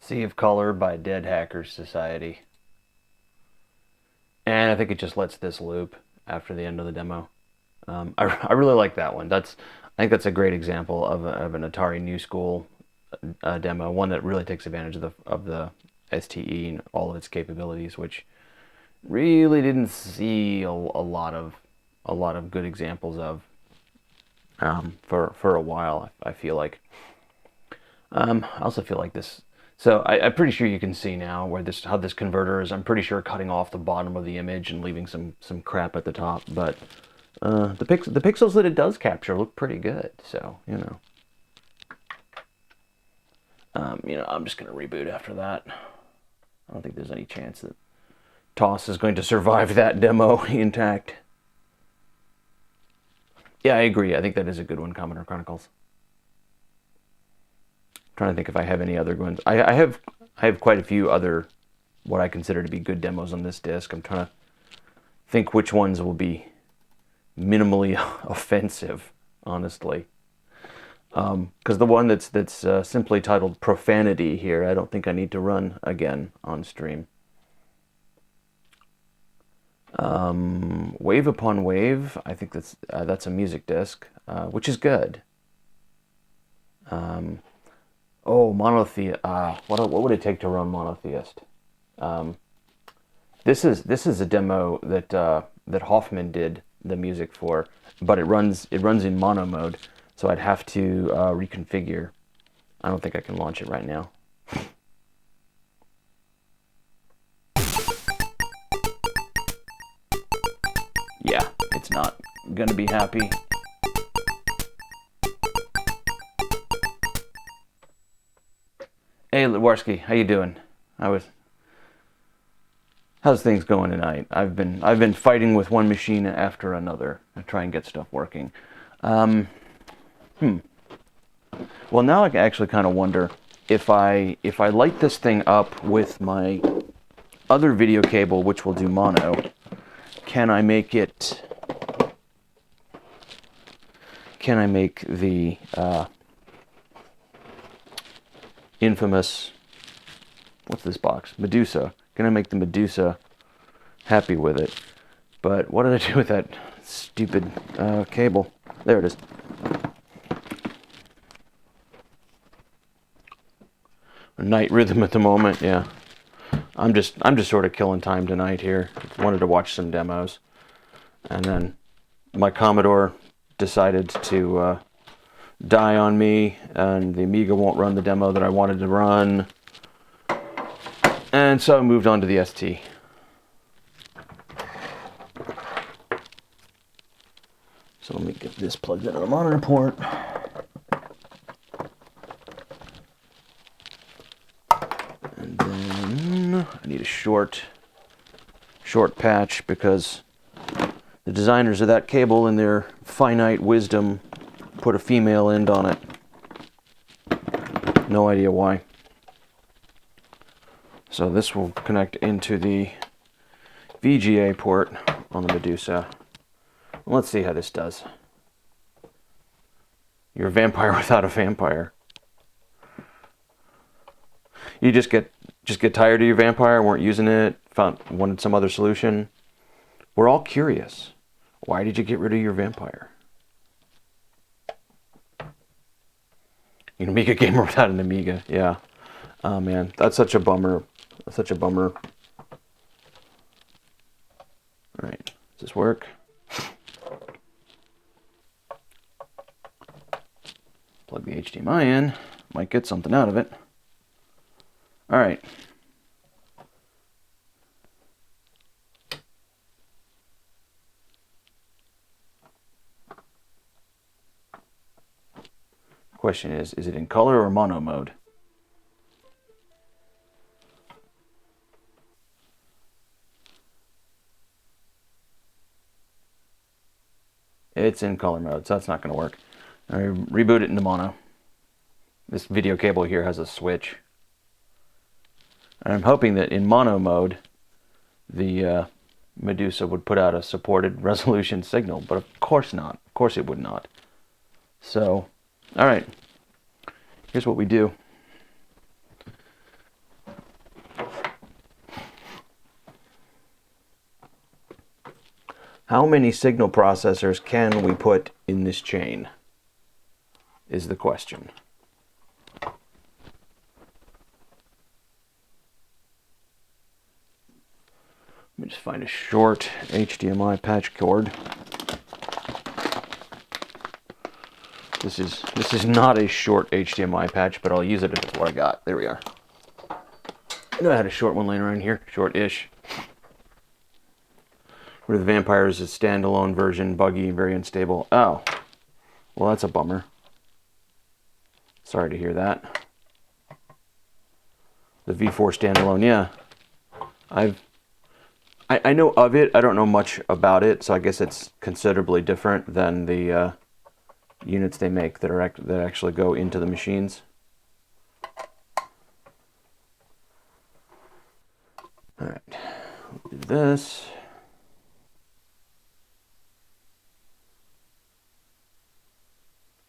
Sea of Color by Dead Hackers Society. And I think it just lets this loop after the end of the demo. I really like that one. I think that's a great example of an Atari New School demo, one that really takes advantage of the STE and all of its capabilities, which really didn't see a lot of good examples of for a while. I feel like. I also feel like this. So I'm pretty sure you can see now how this converter is. I'm pretty sure cutting off the bottom of the image and leaving some crap at the top, but the pixels that it does capture look pretty good. So I'm just gonna reboot after that. I don't think there's any chance that TOS is going to survive that demo intact. Yeah, I agree. I think that is a good one, Commodore Chronicles. I'm trying to think if I have any other ones. I have quite a few other what I consider to be good demos on this disc. I'm trying to think which ones will be minimally offensive, honestly. Because the one that's simply titled Profanity here, I don't think I need to run again on stream. Wave Upon Wave, I think that's a music disc, which is good. Monotheist. What would it take to run Monotheist? This is a demo that Hoffman did the music for, but it runs in mono mode, so I'd have to reconfigure. I don't think I can launch it right now. Yeah, it's not gonna be happy. Hey, Lewarski, how you doing? How's things going tonight? I've been fighting with one machine after another to try and get stuff working. Well, now I actually kind of wonder if I light this thing up with my other video cable, which will do mono, can I make the infamous, what's this box? Medusa. Can I make the Medusa happy with it? But what did I do with that stupid cable? There it is. A night rhythm at the moment, yeah. I'm just sort of killing time tonight here. Wanted to watch some demos, and then my Commodore decided to die on me, and the Amiga won't run the demo that I wanted to run, and so I moved on to the ST. So let me get this plugged into the monitor port. And then I need a short patch because the designers of that cable, in their finite wisdom, put a female end on it. No idea why. So this will connect into the VGA port on the Medusa. Let's see how this does. You're a vampire without a vampire. You just get tired of your vampire, weren't using it, wanted some other solution. We're all curious. Why did you get rid of your vampire? An Amiga gamer without an Amiga, yeah. Oh man, that's such a bummer. That's such a bummer. All right, does this work? Plug the HDMI in. Might get something out of it. All right. Question is it in color or mono mode? It's in color mode, so that's not going to work. I reboot it into mono. This video cable here has a switch. And I'm hoping that in mono mode, the Medusa would put out a supported resolution signal, but of course not. Of course it would not. So, all right. Here's what we do. How many signal processors can we put in this chain? Is the question. Let me just find a short HDMI patch cord. This is not a short HDMI patch, but I'll use it if it's what I got. There we are. I know I had a short one laying around here, short-ish. Rid of the Vampires is a standalone version, buggy, very unstable. Oh, well that's a bummer. Sorry to hear that. The V4 standalone, yeah. I know of it. I don't know much about it, so I guess it's considerably different than the units they make that actually go into the machines. All right, we'll do this.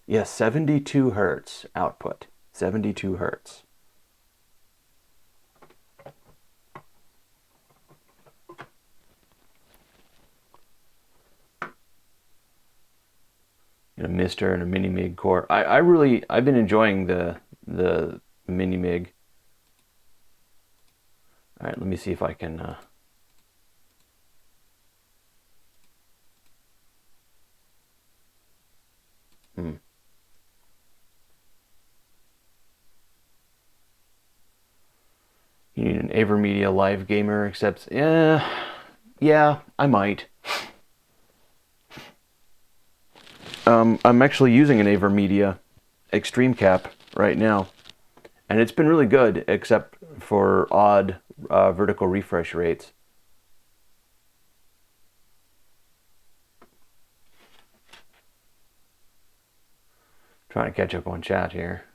Yeah, 72 hertz output. 72 hertz. A Mister and a Mini Mig core. I've been enjoying the Mini Mig. All right, let me see if I can. You need an AverMedia Live Gamer, except yeah, I might. I'm actually using an AverMedia Extreme Cap right now, and it's been really good, except for odd vertical refresh rates. Trying to catch up on chat here.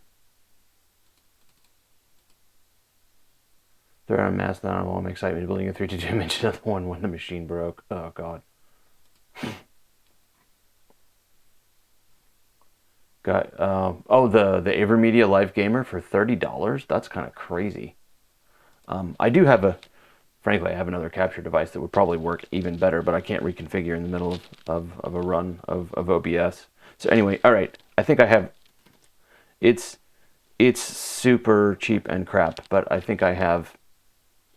They're on Mastodon, all my excitement building a 322 another one when the machine broke. Oh god. Got oh, the AverMedia Live Gamer for $30. That's kind of crazy. I do have frankly, I have another capture device that would probably work even better, but I can't reconfigure in the middle of a run of OBS. So anyway, all right. I think I have. It's super cheap and crap, but I think I have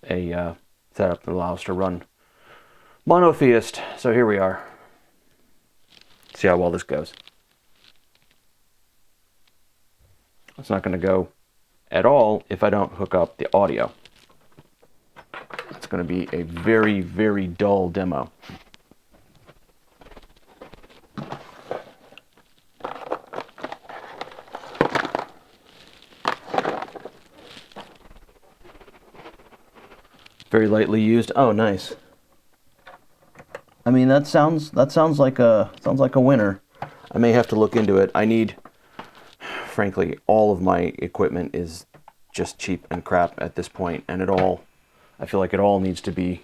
a setup that allows to run monotheist. So here we are. See how well this goes. It's not going to go at all if I don't hook up the audio. It's going to be a very, very dull demo. Very lightly used. Oh, nice. I mean, that sounds like a winner. I may have to look into it. I need, frankly, all of my equipment is just cheap and crap at this point, and I feel like it all needs to be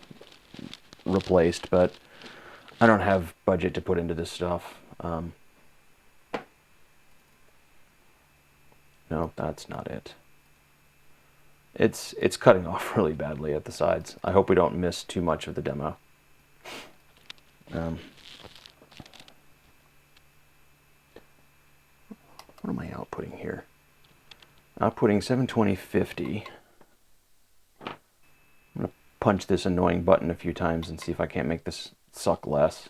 replaced, but I don't have budget to put into this stuff. No, that's not it. It's cutting off really badly at the sides. I hope we don't miss too much of the demo. What am I outputting here? Outputting 720/50. I'm going to punch this annoying button a few times and see if I can't make this suck less.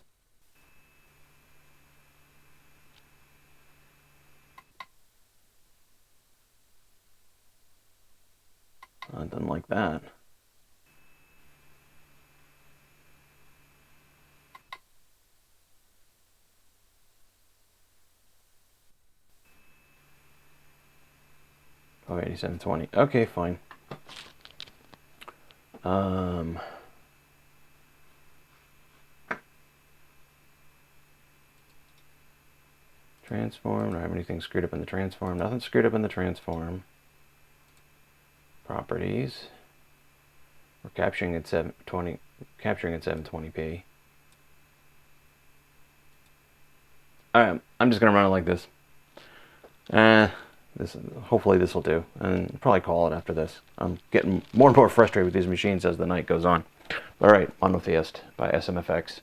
Nothing like that. Oh, 8720. Okay, fine. Transform. Don't have anything screwed up in the transform. Nothing screwed up in the transform. Properties. We're capturing at 720p. Alright, I'm just gonna run it like this. Hopefully this will do, and probably call it after this. I'm getting more and more frustrated with these machines as the night goes on. Alright, Monotheist by SMFX.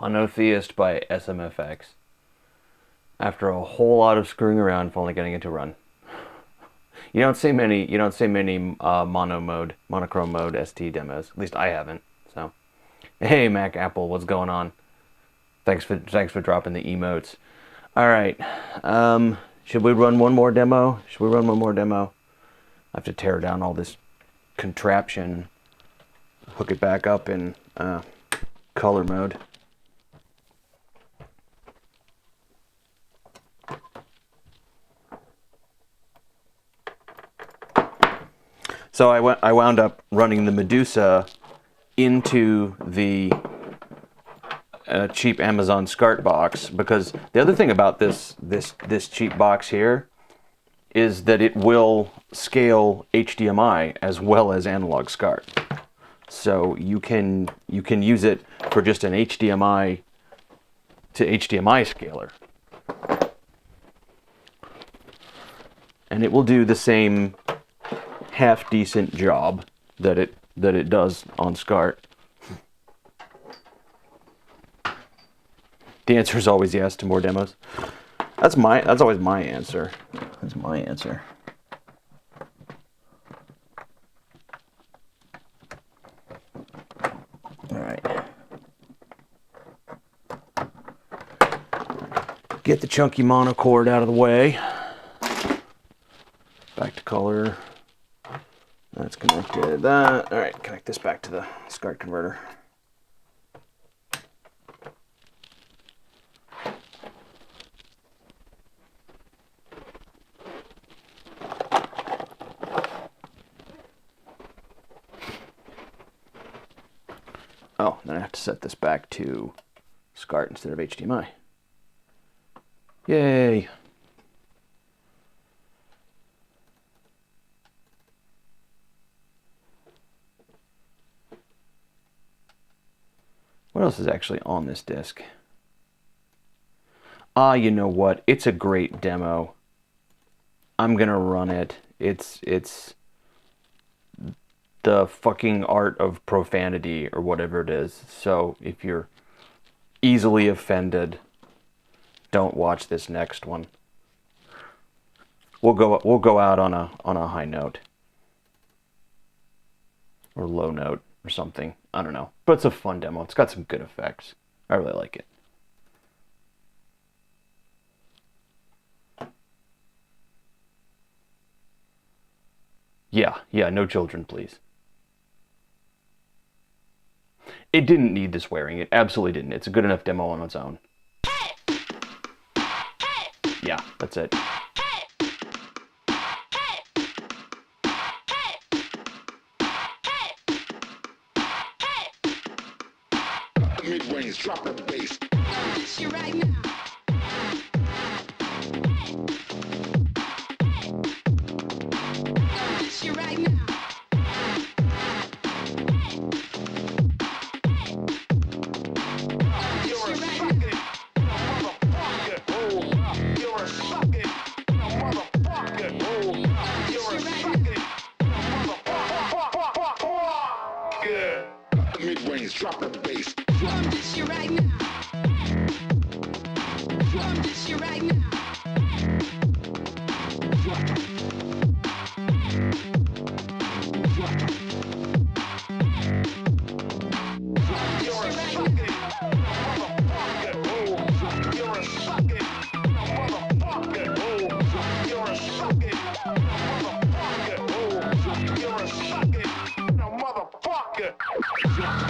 Monotheist by SMFX. After a whole lot of screwing around, finally getting it to run. You don't see many monochrome mode ST demos. At least I haven't. So, hey Mac Apple, what's going on? Thanks for dropping the emotes. All right, should we run one more demo? I have to tear down all this contraption, hook it back up in color mode. So I wound up running the Medusa into the cheap Amazon SCART box, because the other thing about this cheap box here is that it will scale HDMI as well as analog SCART. So you can use it for just an HDMI to HDMI scaler, and it will do the same half decent job that it does on SCART. The answer is always yes to more demos. That's always my answer. That's my answer. All right. Get the chunky monocord out of the way. Back to color. That's connected. All right, connect this back to the SCART converter. Oh, then I have to set this back to SCART instead of HDMI. Yay! What else is actually on this disc? You know what? It's a great demo. I'm gonna run it. It's the fucking art of profanity or whatever it is. So if you're easily offended, don't watch this next one. We'll go out on a high note or low note or something. I don't know, but it's a fun demo. It's got some good effects. I really like it. Yeah, no children, please. It didn't need the swearing. It absolutely didn't. It's a good enough demo on its own. Yeah, that's it. Mid-range, drop the bass. This you right now. This you right now. You're a sucker, motherfucker. Oh, you're a sucker, motherfucker. Oh, you're a sucker, motherfucker. Mid-range, drop the bass. This you right now. This you right now. You're a sucker, motherfucker. Oh, you're a sucker, motherfucker. Oh, you're a sucker, motherfucker. Oh, you're a sucker, motherfucker. Motherfucker.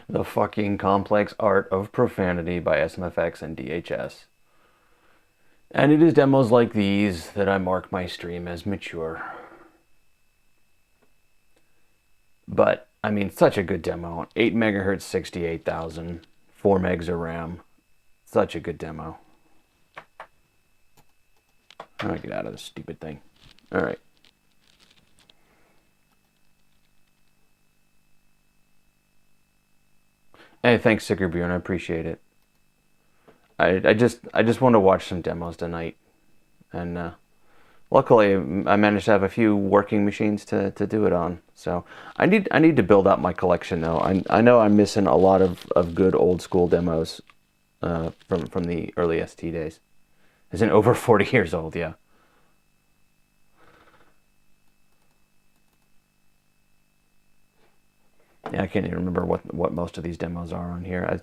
The fucking complex art of profanity by SMFX and DHS. And it is demos like these that I mark my stream as mature. But, I mean, such a good demo. 8 megahertz, 68,000, 4 megs of RAM. Such a good demo. I'm gonna get out of this stupid thing. Alright. Hey, thanks, Sickerbjorn. I appreciate it. I just want to watch some demos tonight. And, luckily, I managed to have a few working machines to do it on. So I need to build out my collection though. I know I'm missing a lot of good old school demos from the early ST days. As in over 40 years old, yeah. Yeah, I can't even remember what most of these demos are on here.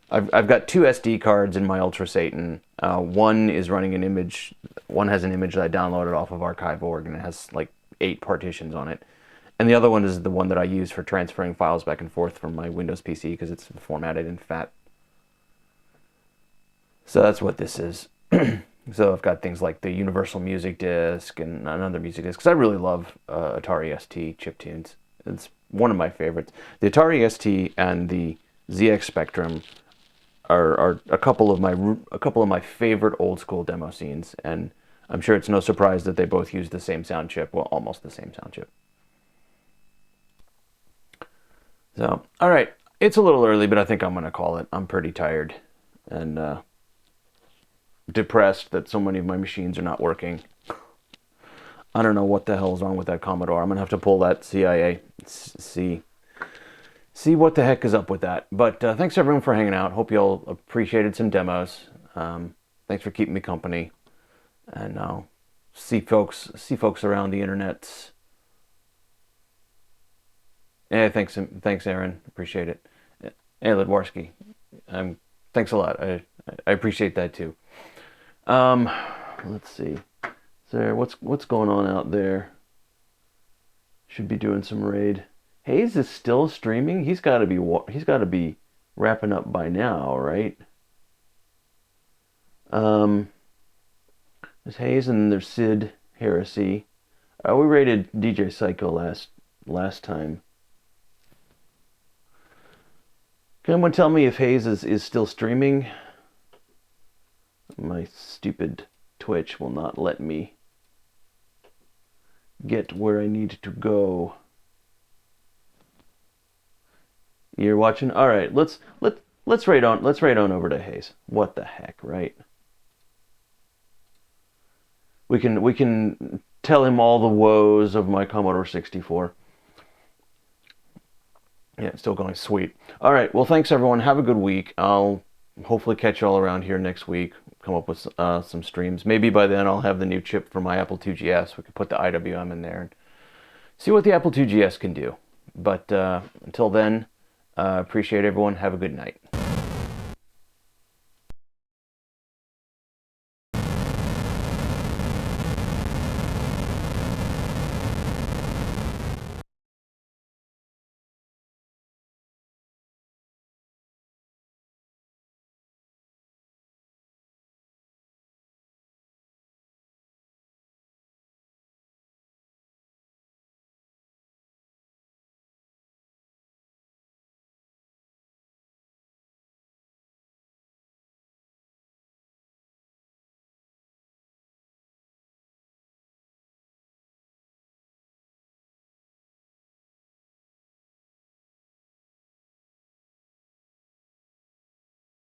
I've got 2 SD cards in my Ultra Satan. One is running an image. One has an image that I downloaded off of Archive.org, and it has like 8 partitions on it. And the other one is the one that I use for transferring files back and forth from my Windows PC because it's formatted in FAT. So that's what this is. So I've got things like the Universal Music Disc and another music disc because I really love Atari ST chiptunes. It's one of my favorites. The Atari ST and the ZX Spectrum are a couple of my favorite old school demo scenes, and I'm sure it's no surprise that they both use the same sound chip. Well, almost the same sound chip. So, all right, it's a little early, but I think I'm gonna call it. I'm pretty tired and depressed that so many of my machines are not working. I don't know what the hell is wrong with that Commodore. I'm gonna have to pull that CIA, see what the heck is up with that. But thanks everyone for hanging out. Hope you all appreciated some demos. Thanks for keeping me company, and I'll see folks around the internet. Yeah, thanks, Aaron. Appreciate it. Hey, Ledwarski, thanks a lot. I appreciate that too. Let's see. There, what's going on out there? Should be doing some raid. Hayes is still streaming. He's got to be wrapping up by now, right? There's Hayes and there's Sid Heresy. We raided DJ Psycho last time. Can anyone tell me if Hayes is still streaming? My stupid Twitch will not let me get where I need to go. You're watching? All right, let's raid on over to Hayes. What the heck, right? We can tell him all the woes of my Commodore 64. Yeah, it's still going. Sweet. All right, well, thanks everyone. Have a good week. I'll hopefully catch you all around here next week. Come up with some streams. Maybe by then I'll have the new chip for my Apple IIgs. We could put the IWM in there and see what the Apple IIgs can do. But until then, appreciate everyone. Have a good night.